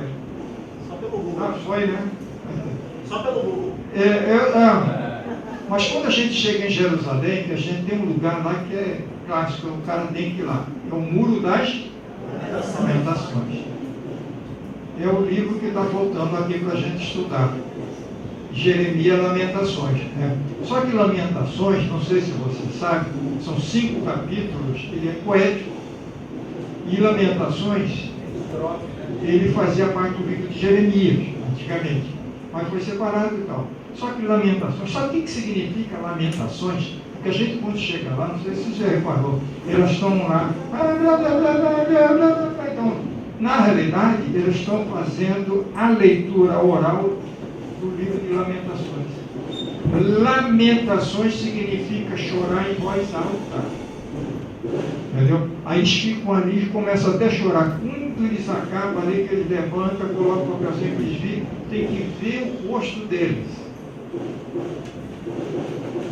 Só pelo Google. Foi, né? Só pelo Google. Mas quando a gente chega em Jerusalém, que a gente tem um lugar lá que é clássico, o cara tem que ir lá. É o Muro das Lamentações. É o livro que está voltando aqui para a gente estudar. Jeremias, Lamentações. Né? Só que Lamentações, não sei se você sabe, são 5 capítulos, ele é poético. E Lamentações, ele fazia parte do livro de Jeremias, antigamente. Mas foi separado e tal. Só que Lamentações, sabe o que significa Lamentações? Porque a gente, quando chega lá, não sei se você já reparou, elas estão lá, então, na realidade, eles estão fazendo a leitura oral do livro de Lamentações. Lamentações significa chorar em voz alta. Entendeu? Aí eles ficam ali e começam até a chorar. Quando eles acabam ali, que eles levantam, colocam o papelzinho para eles virem, tem que ver o rosto deles.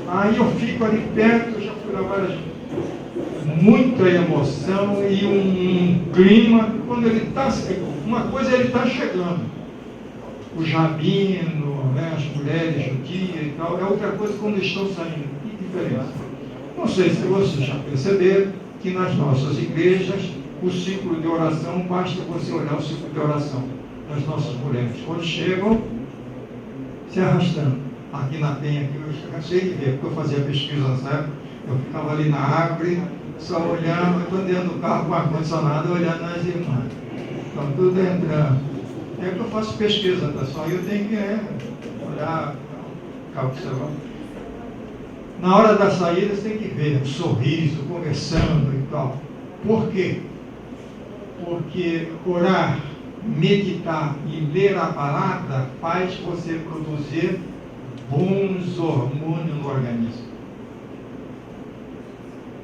Aí eu fico ali perto, eu já fui lá várias vezes. Muita emoção e um clima. Quando ele está. Uma coisa ele está chegando. O Jabino, né, as mulheres judias e tal. É outra coisa quando estão saindo. Que diferença? Não sei se vocês já perceberam que nas nossas igrejas o ciclo de oração, basta você olhar o ciclo de oração das nossas mulheres. Quando chegam, se arrastando. Aqui na Penha, aqui eu cansei de ver, porque eu fazia pesquisa nessa época, eu ficava ali na árvore, só olhando, eu estou dentro do carro com ar-condicionado, olhando as irmãs. Estão tudo entrando. É que eu faço pesquisa, pessoal, e eu tenho que olhar, ficar observando. Na hora da saída, você tem que ver um sorriso, conversando e tal. Por quê? Porque orar, meditar e ler a palavra faz você produzir bons hormônios no organismo.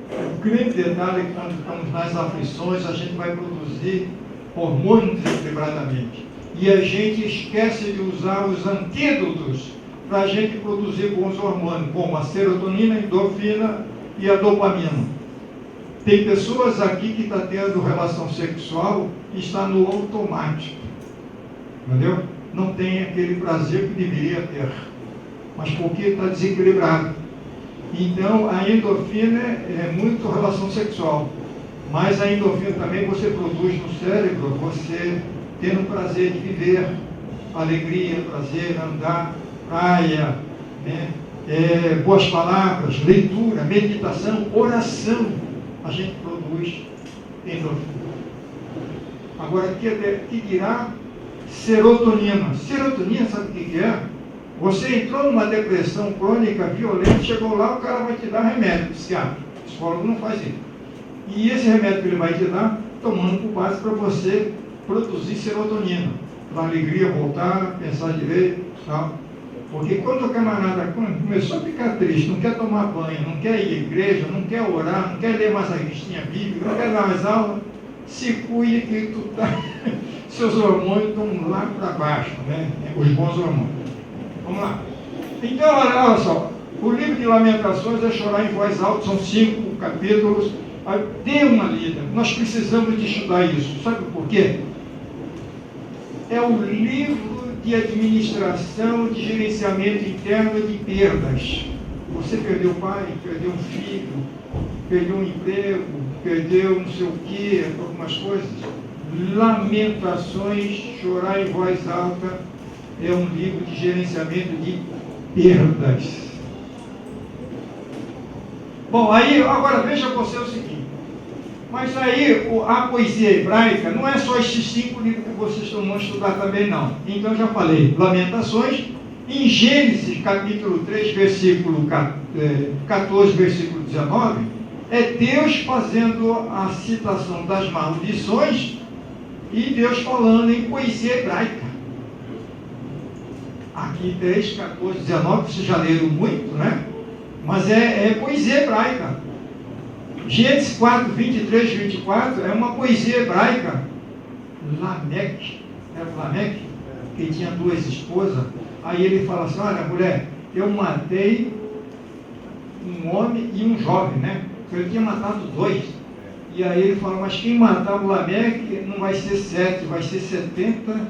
O grande detalhe é que quando estamos nas aflições, a gente vai produzir hormônios desequilibradamente. E a gente esquece de usar os antídotos para a gente produzir bons hormônios, como a serotonina, a endorfina e a dopamina. Tem pessoas aqui que estão tendo relação sexual e está no automático. Entendeu? Não tem aquele prazer que deveria ter. Mas porque está desequilibrado. Então, a endorfina é muito relação sexual. Mas a endorfina também você produz no cérebro, você tendo prazer de viver, alegria, prazer, andar, praia, né? Boas palavras, leitura, meditação, oração. A gente produz endorfina. Agora, que dirá serotonina? Serotonina, sabe o que é? Você entrou numa depressão crônica, violenta, chegou lá, o cara vai te dar remédio psiquiátrico. O psicólogo não faz isso. E esse remédio que ele vai te dar, tomando por base para você produzir serotonina. Para a alegria voltar, pensar direito e tal. Porque quando o camarada começou a ficar triste, não quer tomar banho, não quer ir à igreja, não quer orar, não quer ler mais a revistinha bíblica, não quer dar mais aula, se cuide que seus hormônios estão lá para baixo, né? Os bons hormônios. Vamos lá. Então, olha só, o livro de Lamentações é chorar em voz alta, são 5 capítulos. Dê uma lida, nós precisamos de estudar isso. Sabe por quê? É o livro de administração, de gerenciamento interno de perdas. Você perdeu o pai, perdeu um filho, perdeu um emprego, perdeu não sei o quê, algumas coisas. Lamentações, chorar em voz alta, é um livro de gerenciamento de perdas. Bom, aí, agora veja você o seguinte. Mas aí, a poesia hebraica não é só esses 5 livros que vocês vão estudar também, não. Então, já falei, Lamentações, Em Gênesis, capítulo 3, versículo 14, versículo 19, é Deus fazendo a citação das maldições e Deus falando em poesia hebraica. Aqui 3, 14, 19, vocês já leram muito, né? Mas é poesia hebraica. Gênesis 4, 23, 24 é uma poesia hebraica. Lameque, era Lameque, que tinha 2 esposas. Aí ele fala assim: olha, mulher, eu matei um homem e um jovem, né? Eu tinha matado 2. E aí ele fala: mas quem matar o Lameque não vai ser 7, vai ser 70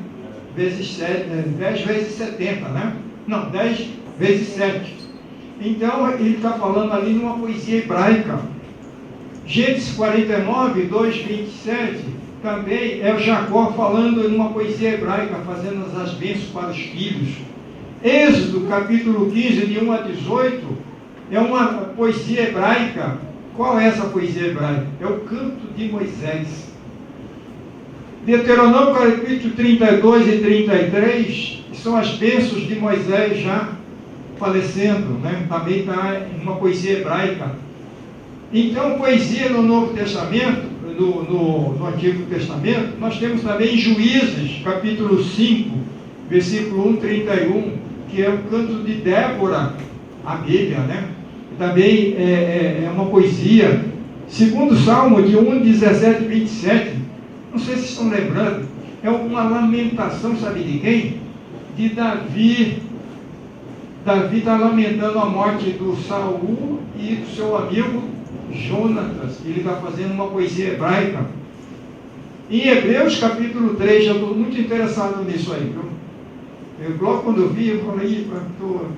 vezes 7, 10 vezes 70, né? Não, 10 vezes 7. Então ele está falando ali numa poesia hebraica. Gênesis 49, 2, 27, também é o Jacó falando numa poesia hebraica, fazendo as bênçãos para os filhos. Êxodo, capítulo 15, de 1 a 18, é uma poesia hebraica. Qual é essa poesia hebraica? É o canto de Moisés. Deuteronômio, capítulo 32 e 33, são as bênçãos de Moisés já falecendo, né? Também está em uma poesia hebraica. Então, poesia no Novo Testamento, no Antigo Testamento, nós temos também Juízes, capítulo 5, versículo 1, 31, que é o canto de Débora, a Bíblia, né? Também é uma poesia. Segundo Salmo, de 1, 17 e 27, não sei se estão lembrando, é uma lamentação, sabe de quem? De Davi. Davi está lamentando a morte do Saul e do seu amigo Jonatas. Ele está fazendo uma poesia hebraica. Em Hebreus capítulo 3, já estou muito interessado nisso aí, viu? Logo quando eu vi, eu falei: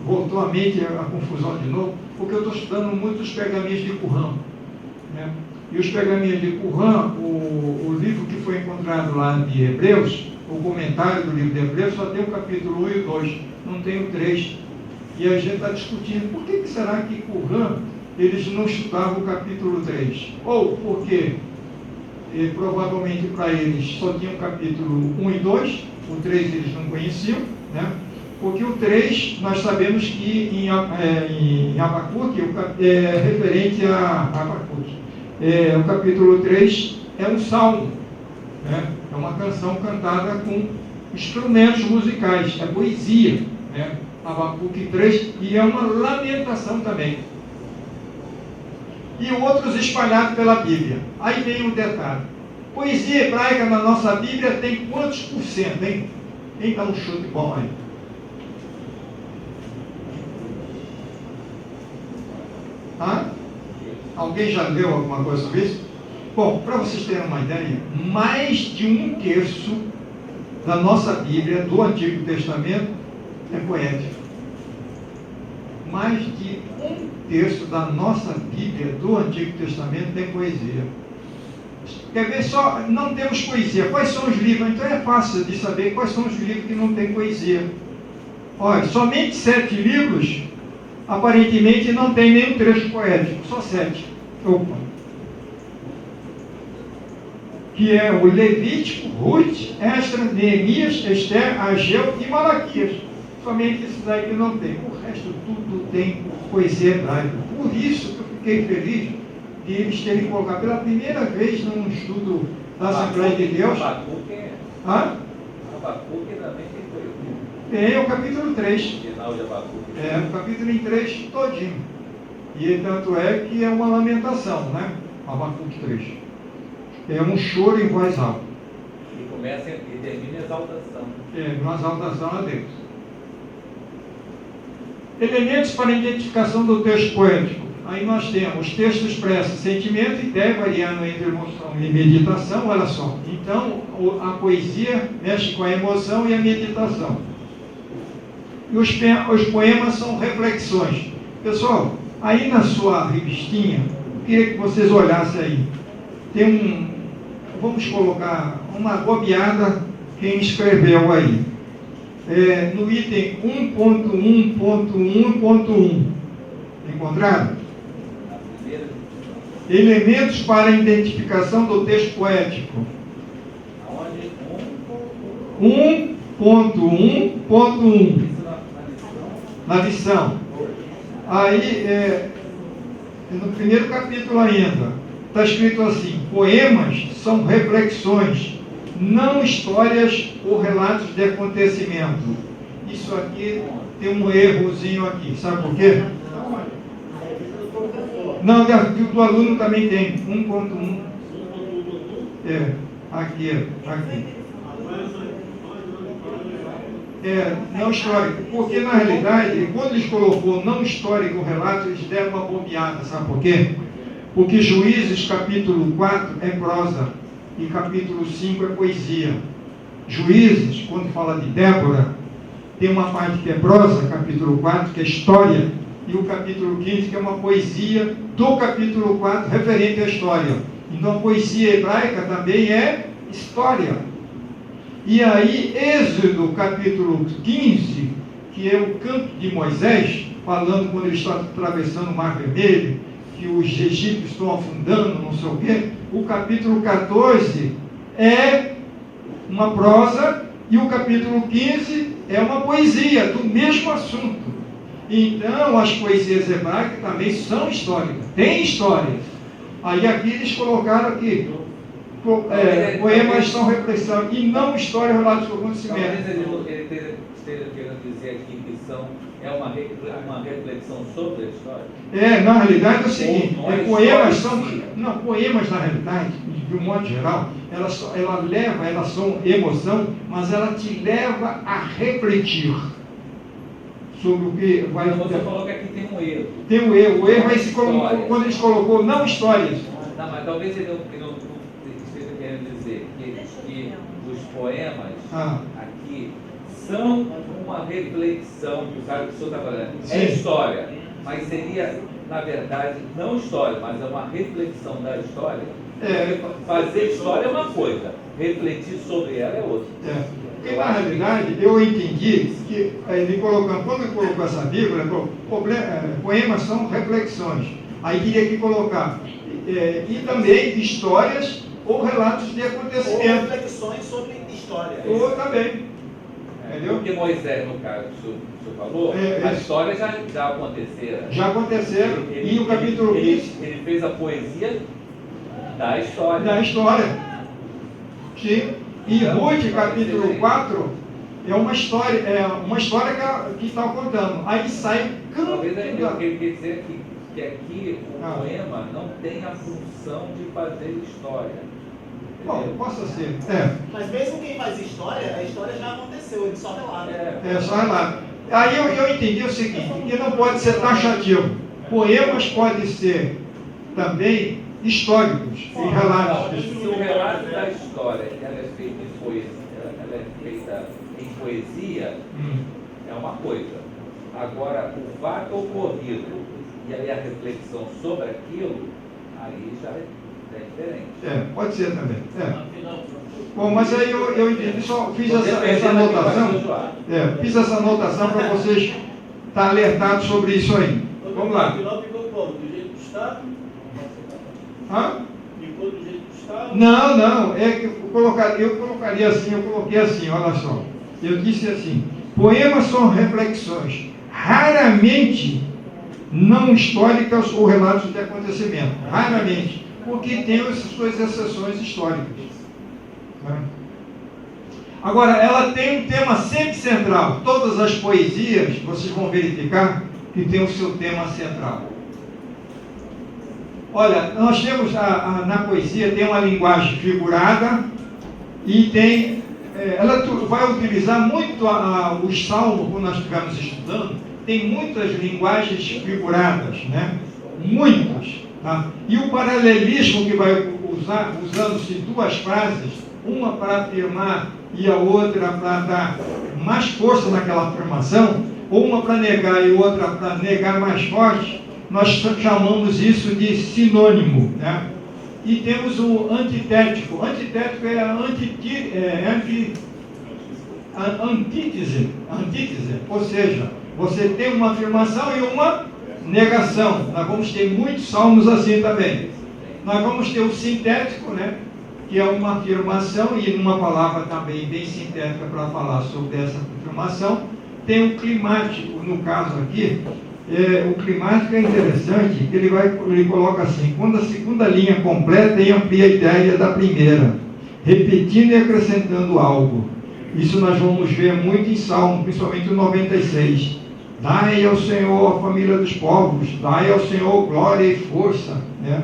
voltou à mente a confusão de novo, porque eu estou estudando muito os pergaminhos de Qumran, né? E os pergaminhos de Qumran, o livro que foi encontrado lá de Hebreus, o comentário do livro de Hebreus, só tem o capítulo 1 e 2, não tem o 3. E a gente está discutindo por que será que Qumran eles não estudavam o capítulo 3? Ou porque provavelmente para eles só tinha o capítulo 1 e 2, o 3 eles não conheciam, né? Porque o 3 nós sabemos que em Abacuque é referente a Abacuque. O capítulo 3 é um salmo, né? É uma canção cantada com instrumentos musicais, é poesia, né? Abacuque 3, e é uma lamentação também. E outros espalhados pela Bíblia. Aí vem um detalhe: poesia hebraica na nossa Bíblia tem quantos por cento, hein? Quem dá um chute bom aí? Hã? Alguém já leu alguma coisa sobre isso? Bom, para vocês terem uma ideia, mais de 1/3 da nossa Bíblia, do Antigo Testamento, é poético. Mais de 1/3 da nossa Bíblia, do Antigo Testamento, tem poesia. Quer ver só? Não temos poesia. Quais são os livros? Então é fácil de saber quais são os livros que não têm poesia. Olha, somente 7 livros, aparentemente, não tem nenhum trecho poético. Só 7. Opa. Que é o Levítico, Ruth, Esdras, Neemias, Esther, Ageu e Malaquias. Somente esses daí que não tem. O resto tudo tem poesia hebraica. Por isso que eu fiquei feliz de eles terem colocado pela primeira vez num estudo da Assembleia de Deus. Abacuque é. Hã? Abacuque também tem poesia. Tem o capítulo 3. Final de Abacuque. O capítulo em 3 todinho. E tanto é que é uma lamentação, né? Abacuque 3. É um choro em voz alta. E começa e termina em exaltação. Uma exaltação a Deus. Elementos para identificação do texto poético. Aí nós temos: texto expressa sentimento e ideia, variando entre emoção e meditação. Olha só. Então, a poesia mexe com a emoção e a meditação. E os poemas são reflexões. Pessoal, aí na sua revistinha, eu queria que vocês olhassem aí. Tem vamos colocar uma bobeada quem escreveu aí. No item 1.1.1.1. Encontraram? Elementos para a identificação do texto poético. Aonde? 1.1.1. Na lição. Aí, no primeiro capítulo ainda, está escrito assim: poemas são reflexões, não histórias ou relatos de acontecimento. Isso aqui tem um errozinho aqui, sabe por quê? Não, do aluno também tem, 1.1. Aqui. Não histórico, porque na realidade, quando eles colocou não histórico relato, eles deram uma bobeada, sabe por quê? Porque Juízes capítulo 4 é prosa e capítulo 5 é poesia. Juízes, quando fala de Débora, tem uma parte que é prosa, capítulo 4, que é história, e o capítulo 15, que é uma poesia do capítulo 4, referente à história. Então a poesia hebraica também é história. E aí, Êxodo capítulo 15, que é o canto de Moisés, falando quando ele está atravessando o Mar Vermelho, que os egípcios estão afundando, não sei o quê. O capítulo 14 é uma prosa e o capítulo 15 é uma poesia do mesmo assunto. Então, as poesias hebraicas também são históricas, tem histórias. Aí aqui eles colocaram aqui, poemas são reflexão e não história relatos do acontecimento. Talvez ele esteja querendo dizer aqui que é uma reflexão sobre a história. Na realidade é o seguinte, poemas na realidade, de um modo geral, elas são emoção, mas ela te leva a refletir sobre o que vai acontecer. Você falou que aqui tem um erro. Tem um erro. O erro é quando eles colocou não histórias. Não, mas talvez ele não esteja querendo dizer que os poemas aqui são uma reflexão que o cara que o senhor está falando. É história, mas seria, na verdade, não história, mas é uma reflexão da história. Fazer história é uma coisa, refletir sobre ela é outra. Porque, na realidade, eu entendi que ele colocando, quando ele colocou essa vírgula, ele falou, poemas são reflexões. Aí queria que colocar, e também histórias ou relatos de acontecimentos. Ou reflexões sobre história. Ou também. Entendeu? Porque Moisés, no caso que o senhor falou, as histórias já aconteceram. Já aconteceram. E o capítulo 15. Ele fez a poesia da história. Da história. Sim. E Ruth, capítulo 4, é uma história que está contando. Aí sai talvez ele quer dizer que aqui o poema não tem a função de fazer história. Bom, possa ser. Mas mesmo quem faz história, a história já aconteceu, ele só relata. Só relata. Aí eu entendi o seguinte, que não pode ser taxativo. Poemas podem ser também históricos e relatos. Se o relato da história ela é feita em poesia, é uma coisa. Agora, o fato ocorrido e aí a reflexão sobre aquilo, aí já é diferente. Pode ser também. Bom, mas aí eu entendi, só fiz essa anotação. Fiz essa anotação para vocês estar alertados sobre isso aí. Vamos lá. Do jeito que está? Ficou do jeito que está? Não, é que eu colocaria assim, eu coloquei assim, olha só. Eu disse assim, poemas são reflexões, raramente não históricas ou relatos de acontecimento. Raramente. Porque tem essas suas exceções históricas. Agora, ela tem um tema sempre central. Todas as poesias, vocês vão verificar que tem o seu tema central. Olha, nós temos, na poesia, tem uma linguagem figurada e tem, ela vai utilizar muito os salmos, quando nós estivermos estudando, tem muitas linguagens figuradas, né? Muitas. Tá? E o paralelismo que vai usando-se duas frases, uma para afirmar e a outra para dar mais força naquela afirmação, ou uma para negar e outra para negar mais forte, nós chamamos isso de sinônimo. Né? E temos o antitético. Antitético é a antítese, ou seja, você tem uma afirmação e uma negação. Nós vamos ter muitos salmos assim também. Nós vamos ter o sintético, né? Que é uma afirmação e uma palavra também bem sintética para falar sobre essa afirmação. tem o climático, no caso aqui. O climático é interessante, que ele coloca assim: quando a segunda linha completa e amplia a ideia da primeira, repetindo e acrescentando algo. Isso nós vamos ver muito em Salmo, principalmente o 96. Dai ao Senhor a família dos povos, dai ao Senhor glória e força. Né?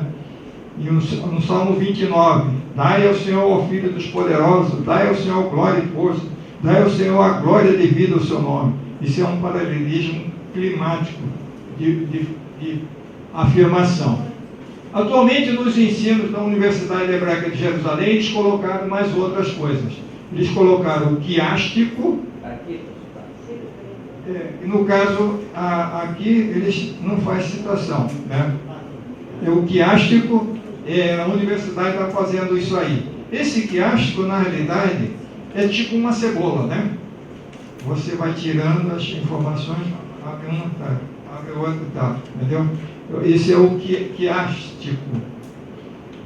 E no Salmo 29, dai ao Senhor o filho dos poderosos, dai ao Senhor glória e força, dai ao Senhor a glória devida ao seu nome. Isso é um paralelismo climático de afirmação. Atualmente, nos ensinos da Universidade Hebraica de Jerusalém, eles colocaram mais outras coisas. Eles colocaram o quiástico. E no caso, aqui eles não fazem citação, né? O quiástico, a universidade está fazendo isso aí. Esse quiástico, na realidade, é tipo uma cebola, né? Você vai tirando as informações, abre uma, tá, abre outra, tá, entendeu? Esse é o quiástico.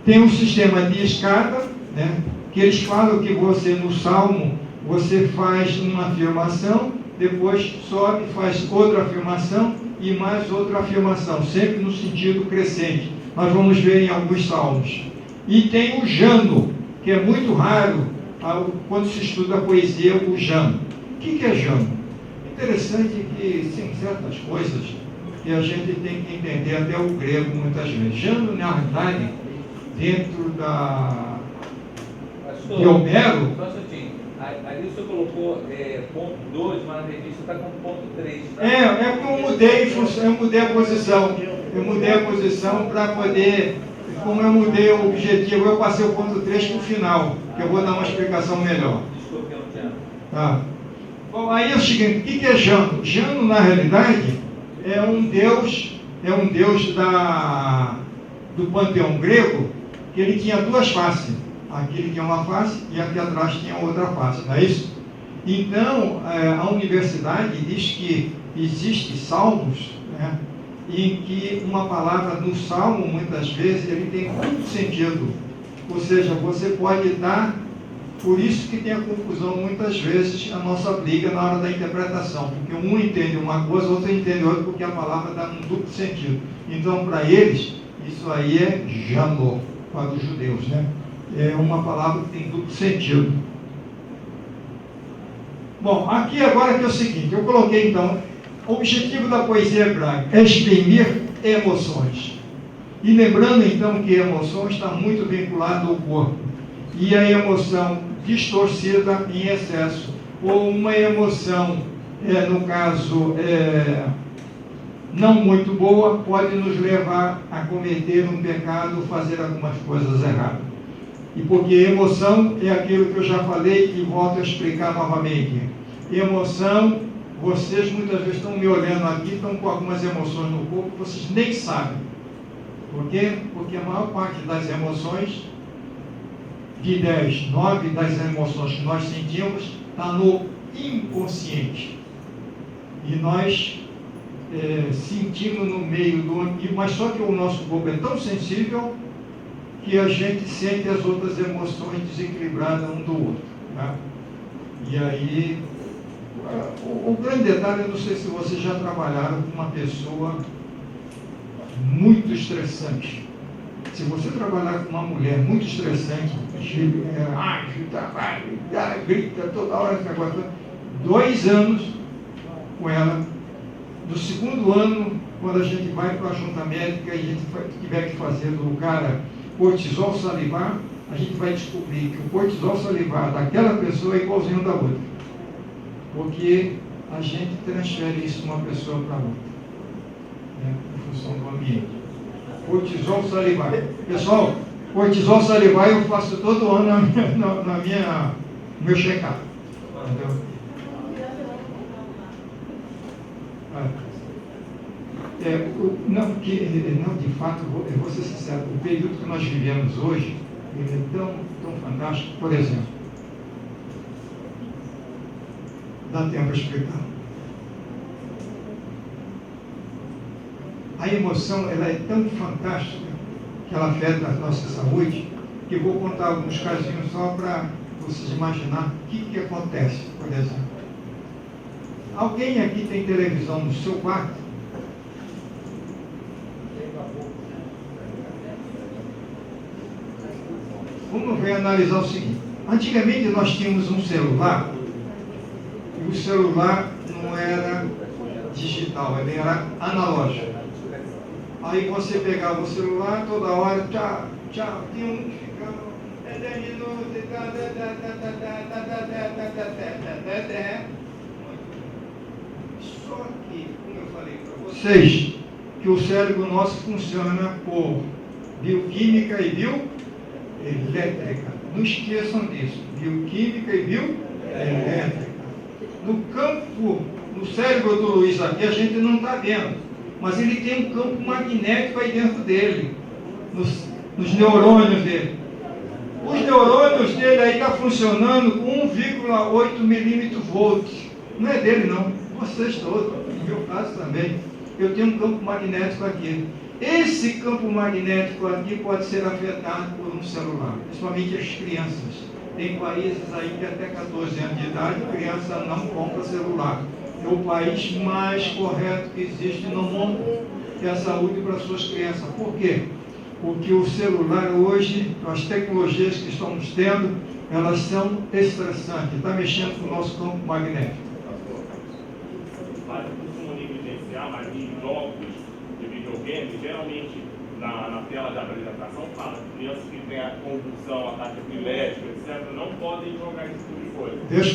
Tem um sistema de escada, né? Que eles falam que você, no Salmo, você faz uma afirmação, depois sobe, faz outra afirmação e mais outra afirmação, sempre no sentido crescente. Nós vamos ver em alguns salmos. E tem o jano, que é muito raro quando se estuda a poesia, o jano. O que é jano? Interessante que tem certas coisas que a gente tem que entender, até o grego muitas vezes. Jano, na verdade, dentro de Homero. Só um minutinho. Ali o senhor colocou ponto 2, mas na revista está com ponto 3. Tá? É que eu mudei a posição. Eu mudei a posição para poder, como eu mudei o objetivo, eu passei o ponto 3 para o final, que eu vou dar uma explicação melhor. Desculpe, eu não tinha. Tá. Bom, aí é o seguinte, o que é Jano? Jano, na realidade, é um deus do panteão grego, que ele tinha duas faces. Aqui ele tinha uma face e aqui atrás tinha outra face, não é isso? Então, a universidade diz que existem salmos, né, em que uma palavra no salmo, muitas vezes, ele tem duplo sentido. Ou seja, você pode dar, por isso que tem a confusão, muitas vezes, a nossa briga na hora da interpretação, porque um entende uma coisa, outro entende outra, porque a palavra dá um duplo sentido. Então, para eles, isso aí é Janô, para os judeus, né? É uma palavra que tem duplo sentido. Bom, aqui agora que é o seguinte, eu coloquei então, o objetivo da poesia hebraica é exprimir emoções. E lembrando então que a emoção está muito vinculada ao corpo. E a emoção distorcida em excesso, ou uma emoção, no caso, não muito boa, pode nos levar a cometer um pecado, fazer algumas coisas erradas. E porque emoção é aquilo que eu já falei e volto a explicar novamente. Emoção, vocês muitas vezes estão me olhando aqui, estão com algumas emoções no corpo que vocês nem sabem. Por quê? Porque a maior parte das emoções, de 10, 9 das emoções que nós sentimos, está no inconsciente. E nós sentimos no meio do... Mas só que o nosso corpo é tão sensível que a gente sente as outras emoções desequilibradas um do outro. Né? E aí, o grande detalhe, eu não sei se vocês já trabalharam com uma pessoa muito estressante. Se você trabalhar com uma mulher muito estressante, grita toda hora, 2 anos com ela, no segundo ano, quando a gente vai para a junta médica e a gente tiver que fazer do cara cortisol salivar, a gente vai descobrir que o cortisol salivar daquela pessoa é igualzinho da outra. Porque a gente transfere isso de uma pessoa para outra, né, em função do ambiente. Cortisol salivar. Pessoal, cortisol salivar eu faço todo ano no meu check-up. Entendeu? Não, de fato, eu vou ser sincero, o período que nós vivemos hoje, ele é tão fantástico. Por exemplo, dá tempo para explicar. A emoção, ela é tão fantástica que ela afeta a nossa saúde, que eu vou contar alguns casinhos só para vocês imaginarem o que acontece. Por exemplo, Alguém aqui tem televisão no seu quarto? Vamos ver, analisar o seguinte. Antigamente nós tínhamos um celular, e o celular não era digital, ele era analógico. Aí você pegava o celular, toda hora, tchau, tchau, tinha um que ficava 10 minutos, só que, como eu falei para vocês, que o cérebro nosso funciona por bioquímica e bioelétrica. Não esqueçam disso, bioquímica e bioelétrica. No campo, no cérebro do Luiz aqui, a gente não está vendo, mas ele tem um campo magnético aí dentro dele, nos neurônios dele. Os neurônios dele aí estão funcionando com 1,8 milímetro volts. Não é dele não, vocês todos, no meu caso também. Eu tenho um campo magnético aqui. Esse campo magnético aqui pode ser afetado por um celular, principalmente as crianças. Tem países aí que até 14 anos de idade, a criança não compra celular. É o país mais correto que existe no mundo, é a saúde para suas crianças. Por quê? Porque o celular hoje, as tecnologias que estamos tendo, elas são estressantes, está mexendo com o nosso campo magnético. Mas costumam negligenciar, mas em jogos de videogame, geralmente na tela de apresentação fala que crianças que têm a convulsão, ataque epilético, etc., não podem jogar esse tipo de coisa. Deixa eu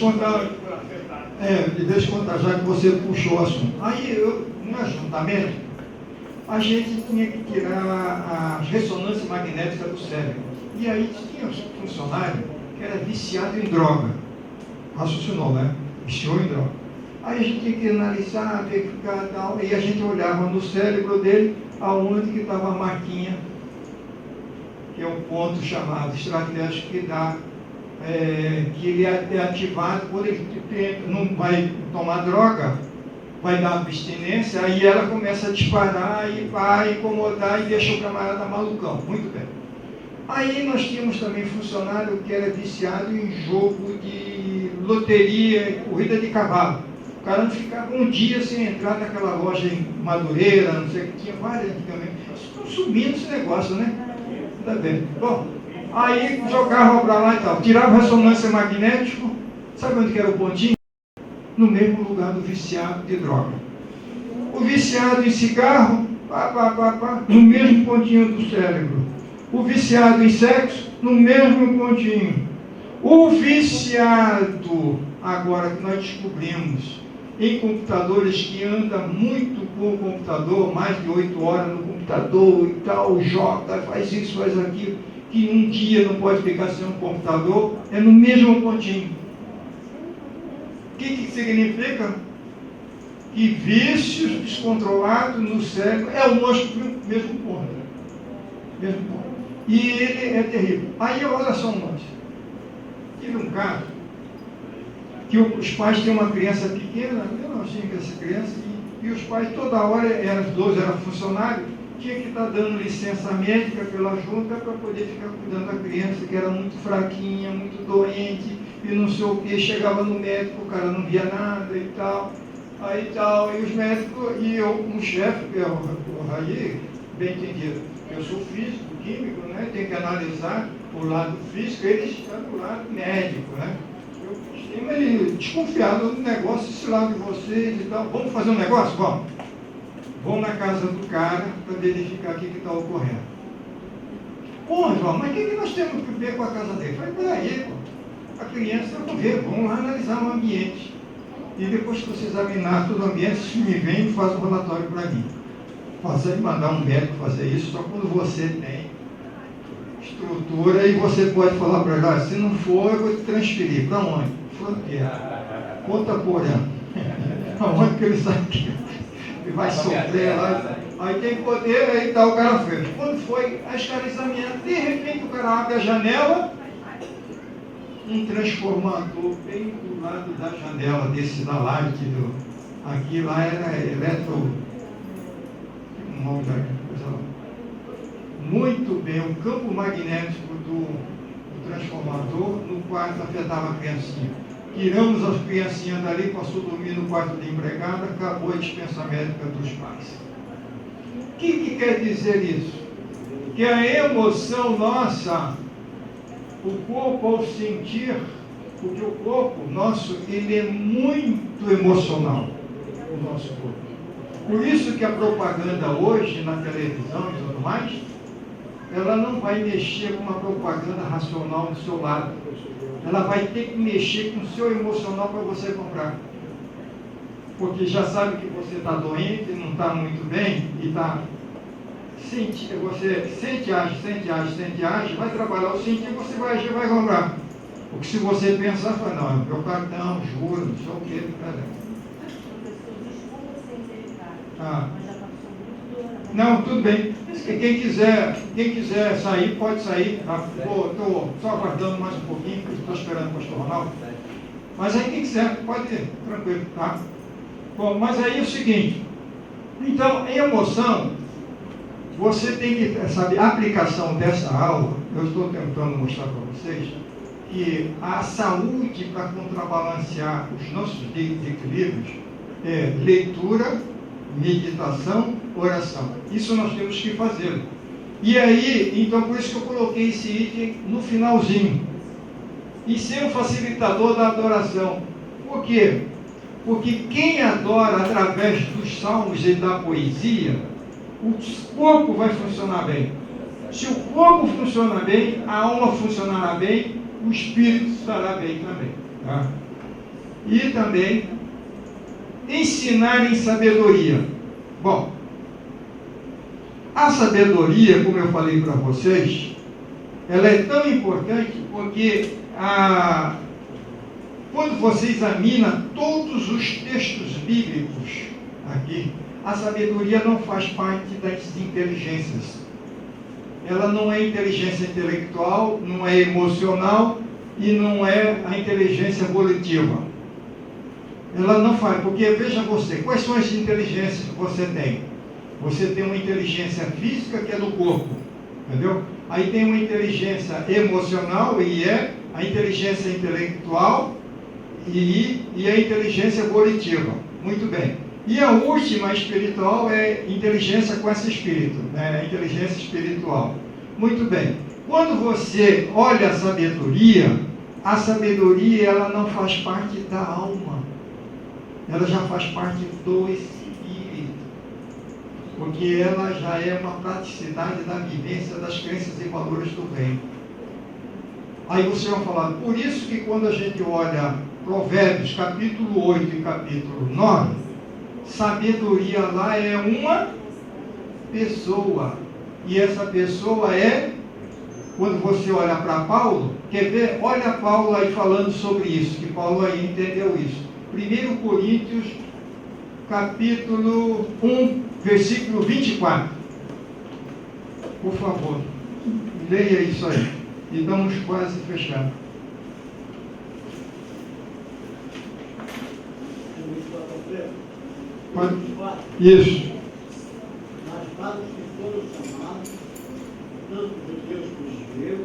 contar, já que você puxou o assunto. Aí, no ajuntamento, a gente tinha que tirar a ressonância magnética do cérebro. E aí tinha um funcionário que era viciado em droga. Raciocinou, né? Viciou em droga. Aí a gente tinha que analisar, verificar e tal, e a gente olhava no cérebro dele aonde que estava a marquinha, que é um ponto chamado estratégico que dá, que ele é ativado quando ele não vai tomar droga, vai dar abstinência, aí ela começa a disparar e vai incomodar e deixa o camarada malucão. Muito bem. Aí nós tínhamos também funcionário que era viciado em jogo de loteria, corrida de cavalo. O cara não ficava um dia sem entrar naquela loja em Madureira, não sei o que, tinha várias antigamente. Estão subindo esse negócio, né? Tá bem. Bom, aí jogava para lá e tal, tirava ressonância magnética, sabe onde que era o pontinho? No mesmo lugar do viciado de droga. O viciado em cigarro, no mesmo pontinho do cérebro. O viciado em sexo, no mesmo pontinho. O viciado, agora que nós descobrimos, em computadores que anda muito com o computador, mais de 8 horas no computador e tal, joga, faz isso, faz aquilo, que um dia não pode ficar sem um computador, é no mesmo pontinho. O que significa? Que vícios descontrolados no cérebro é o nosso mesmo ponto. Mesmo ponto. E ele é terrível. Aí olha só um monte. Tive um caso que os pais tinham uma criança pequena, eu não tinha essa criança, e os pais toda hora, os dois eram funcionários, tinha que estar dando licença médica pela junta para poder ficar cuidando da criança, que era muito fraquinha, muito doente, e não sei o que, chegava no médico, o cara não via nada e tal, e os médicos, e eu como chefe, que é o Raí, bem entendido, eu sou físico, químico, né, tenho que analisar o lado físico, eles estão do lado médico, né. Eu meio desconfiado do negócio, esse lado de vocês e tal. Vamos fazer um negócio? Vamos. Vamos na casa do cara para verificar o que está ocorrendo. Pô, João, mas o que nós temos que ver com a casa dele? Falei, peraí, pô. A criança, vamos ver, vamos lá analisar o ambiente. E depois que você examinar todo o ambiente, se me vem e faz um relatório para mim. Você de mandar um médico fazer isso só quando você tem estrutura e você pode falar para ele, se não for, eu vou te transferir. Para onde? Fronteira. Conta Porã. Aonde que ele sabe que ele vai sofrer lá. Aí tem poder, aí tá o cara fez. Quando foi a esclarecimento, de repente o cara abre a janela, um transformador bem do lado da janela desse da Light, aqui lá era eletro. Muito bem, o campo magnético do transformador no quarto afetava a criancinha. tiramos as criancinhas dali, passou a dormir no quarto de empregada, acabou a dispensa médica dos pais. O que quer dizer isso? Que a emoção nossa, o corpo ao sentir, porque o corpo nosso, ele é muito emocional, o nosso corpo. Por isso que a propaganda hoje, na televisão e tudo mais, ela não vai mexer com uma propaganda racional do seu lado. Ela vai ter que mexer com o seu emocional para você comprar. Porque já sabe que você está doente, não está muito bem, e está... Você sente, age, vai trabalhar o sentir, você vai agir, vai comprar. Porque se você pensar, fala, não, meu cartão, juro, não sei o que, não, tudo bem. Quem quiser sair, pode sair. Estou só aguardando mais um pouquinho, porque estou esperando o pastor Ronaldo. Mas aí quem quiser, pode ir, tranquilo, tá? Bom, mas aí é o seguinte. Então, em emoção, você tem que saber, a aplicação dessa aula, eu estou tentando mostrar para vocês, que a saúde para contrabalancear os nossos desequilíbrios é leitura, meditação, oração. Isso nós temos que fazer. E aí, então por isso que eu coloquei esse item no finalzinho. E ser um facilitador da adoração. Por quê? Porque quem adora através dos salmos e da poesia, o corpo vai funcionar bem. Se o corpo funcionar bem, a alma funcionará bem, o espírito estará bem também. Tá? E também ensinar em sabedoria. Bom, a sabedoria, como eu falei para vocês, ela é tão importante porque quando você examina todos os textos bíblicos aqui, a sabedoria não faz parte das inteligências. Ela não é inteligência intelectual, não é emocional e não é a inteligência volitiva. Ela não faz, porque veja você, quais são as inteligências que você tem? Você tem uma inteligência física que é do corpo, entendeu? Aí tem uma inteligência emocional e é a inteligência intelectual e a inteligência volitiva. Muito bem. E a última, espiritual, é inteligência com esse espírito, né? A inteligência espiritual. Muito bem. Quando você olha a sabedoria ela não faz parte da alma. Ela já faz parte do espírito. Porque ela já é uma praticidade da vivência das crenças e valores do reino. Aí você vai falar, por isso que quando a gente olha Provérbios, capítulo 8 e capítulo 9, sabedoria lá é uma pessoa. E essa pessoa é, quando você olha para Paulo, quer ver? Olha Paulo aí falando sobre isso, que Paulo aí entendeu isso. 1 Coríntios, capítulo 1, versículo 24. Por favor, leia isso aí. E estamos quase fechando. Isso. Mas para os que foram chamados, tanto judeus como judeus,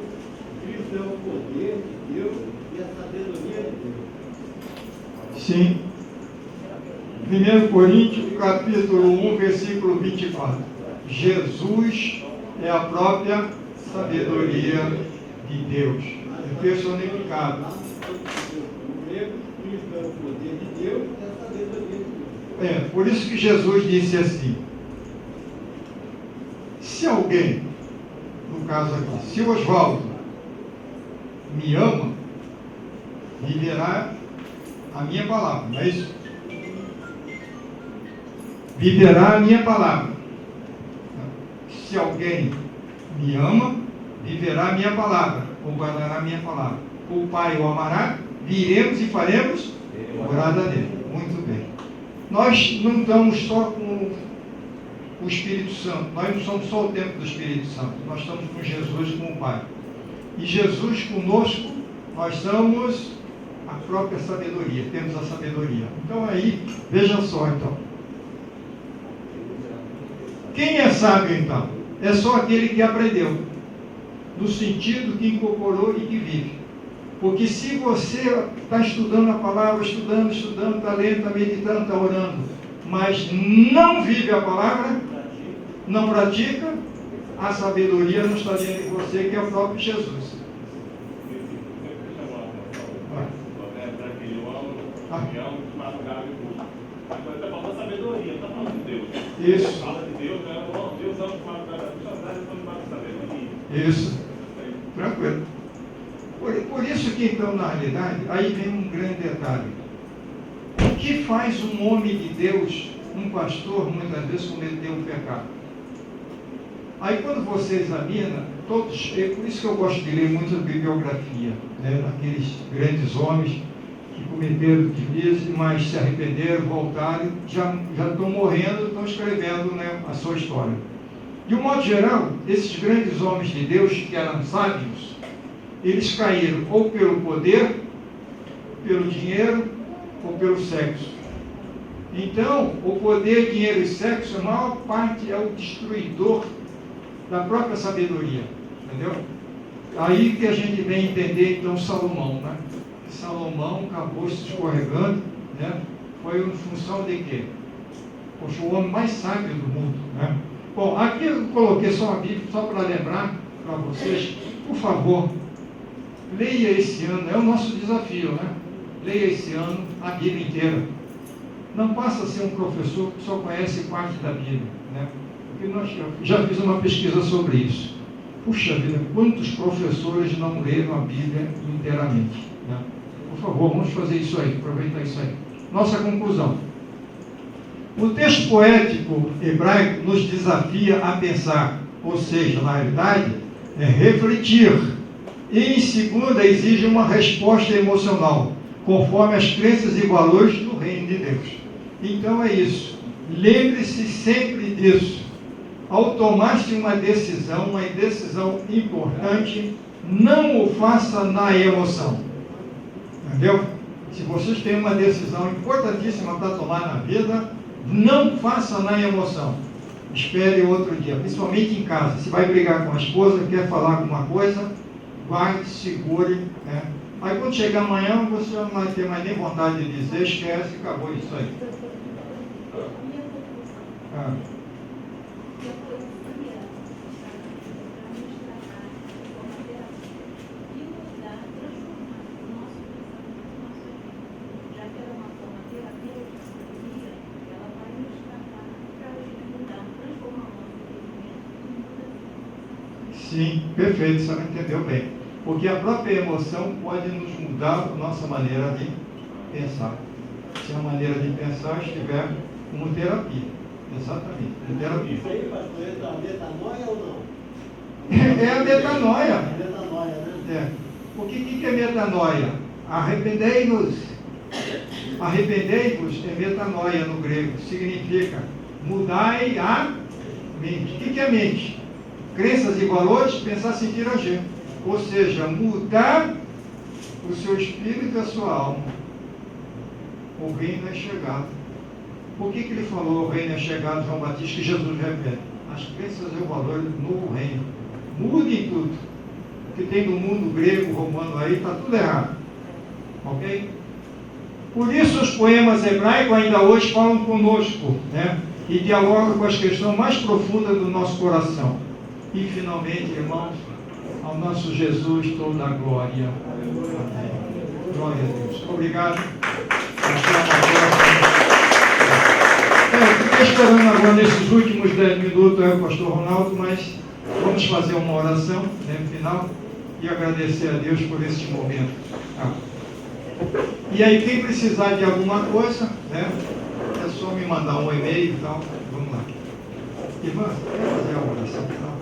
Cristo é o poder de Deus e a sabedoria de Deus. Sim. 1 Coríntios, capítulo 1, versículo 24. Jesus é a própria sabedoria de Deus. É personificado. Cristo é o poder de Deus e a sabedoria de Deus. É, por isso que Jesus disse assim, se alguém, no caso aqui, se o Oswaldo me ama, viverá a minha palavra, não é isso? Viverá a minha palavra. Se alguém me ama, viverá a minha palavra, ou guardará a minha palavra. O Pai o amará, viremos e faremos morada dele. Muito bem. Nós não estamos só com o Espírito Santo, nós não somos só o templo do Espírito Santo, nós estamos com Jesus e com o Pai. E Jesus conosco, nós somos a própria sabedoria, temos a sabedoria. Então aí, veja só então. Quem é sábio então? É só aquele que aprendeu, no sentido que incorporou e que vive. Porque se você está estudando a palavra, estudando, está lendo, está meditando, está orando, mas não vive a palavra, não pratica, a sabedoria não está dentro de você, que é o próprio Jesus. Agora está falando sabedoria, não está falando de Deus. Isso. Fala de Deus, Deus ama o madrugada, sabedoria. Isso. Tranquilo. Por isso que então, na realidade, aí vem um grande detalhe. O que faz um homem de Deus, um pastor, muitas vezes cometer um pecado? Aí quando você examina, todos, é por isso que eu gosto de ler muito a bibliografia, né, daqueles grandes homens que cometeram deslize, mas se arrependeram, voltaram, já estão morrendo, estão escrevendo, né, a sua história. De um modo geral, esses grandes homens de Deus, que eram sábios, eles caíram ou pelo poder, pelo dinheiro ou pelo sexo. Então, o poder, dinheiro e sexo, a maior parte é o destruidor da própria sabedoria, entendeu? Aí que a gente vem entender então Salomão, né? Salomão acabou se escorregando, né? Foi em função de quê? Poxa, o homem mais sábio do mundo, né? Bom, aqui eu coloquei só a Bíblia, só para lembrar para vocês, por favor, leia esse ano, é o nosso desafio, né? Leia esse ano a Bíblia inteira. Não passa a ser um professor que só conhece parte da Bíblia, né? Porque nós já fiz uma pesquisa sobre isso. Puxa vida, quantos professores não leram a Bíblia inteiramente, né? Por favor, vamos fazer isso aí, aproveitar isso aí. Nossa conclusão. O texto poético hebraico nos desafia a pensar, ou seja, na realidade, é refletir. E em segunda, exige uma resposta emocional, conforme as crenças e valores do reino de Deus. Então é isso. Lembre-se sempre disso. Ao tomar-se uma decisão importante, não o faça na emoção. Entendeu? Se vocês têm uma decisão importantíssima para tomar na vida, não faça na emoção. Espere outro dia, principalmente em casa. Se vai brigar com a esposa, quer falar alguma coisa, vai, segure, né? Aí quando chegar amanhã, você não vai ter mais nem vontade de dizer, esquece, acabou isso aí. Sim, perfeito, você entendeu bem. Porque a própria emoção pode nos mudar a nossa maneira de pensar. Se a maneira de pensar estiver como terapia. Exatamente, terapia. Isso aí, pastor, é a metanoia ou não? É a metanoia. É metanoia, né? O que é metanoia? Arrependei-vos. Arrependei-vos é metanoia no grego. Significa mudai a mente. O que é mente? Crenças e valores, pensar, sentir, agir. Ou seja, mudar o seu espírito e a sua alma. O reino é chegado. Por que ele falou o reino é chegado, João Batista, que Jesus repete? As crenças e o valor do novo reino. Mudem tudo. O que tem no mundo grego, romano aí, está tudo errado. Ok? Por isso os poemas hebraicos ainda hoje falam conosco, né? E dialogam com as questões mais profundas do nosso coração. E finalmente, irmãos, ao nosso Jesus toda a glória. Amém. Glória a Deus. Obrigado. Eu estou esperando agora nesses últimos 10 minutos o pastor Ronaldo, mas vamos fazer uma oração, né, no final e agradecer a Deus por este momento. E aí, quem precisar de alguma coisa, né, é só me mandar um e-mail e tal. Vamos lá. Irmã, quer fazer a oração para nós?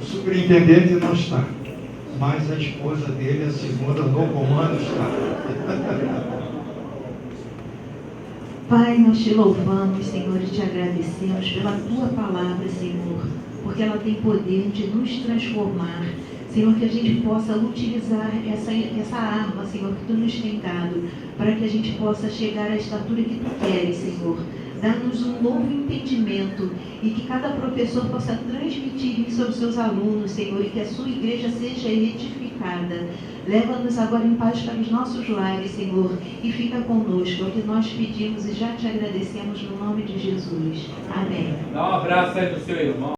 O superintendente não está, mas a esposa dele, a segunda no comando, está. Pai, nós te louvamos, Senhor, e te agradecemos pela tua palavra, Senhor, porque ela tem poder de nos transformar. Senhor, que a gente possa utilizar essa arma, Senhor, que tu nos tem dado, para que a gente possa chegar à estatura que tu queres, Senhor. Dá-nos um novo entendimento e que cada professor possa transmitir isso aos seus alunos, Senhor, e que a sua igreja seja edificada. Leva-nos agora em paz para os nossos lares, Senhor, e fica conosco. É o que nós pedimos e já te agradecemos no nome de Jesus. Amém. Dá um abraço aí no seu irmão.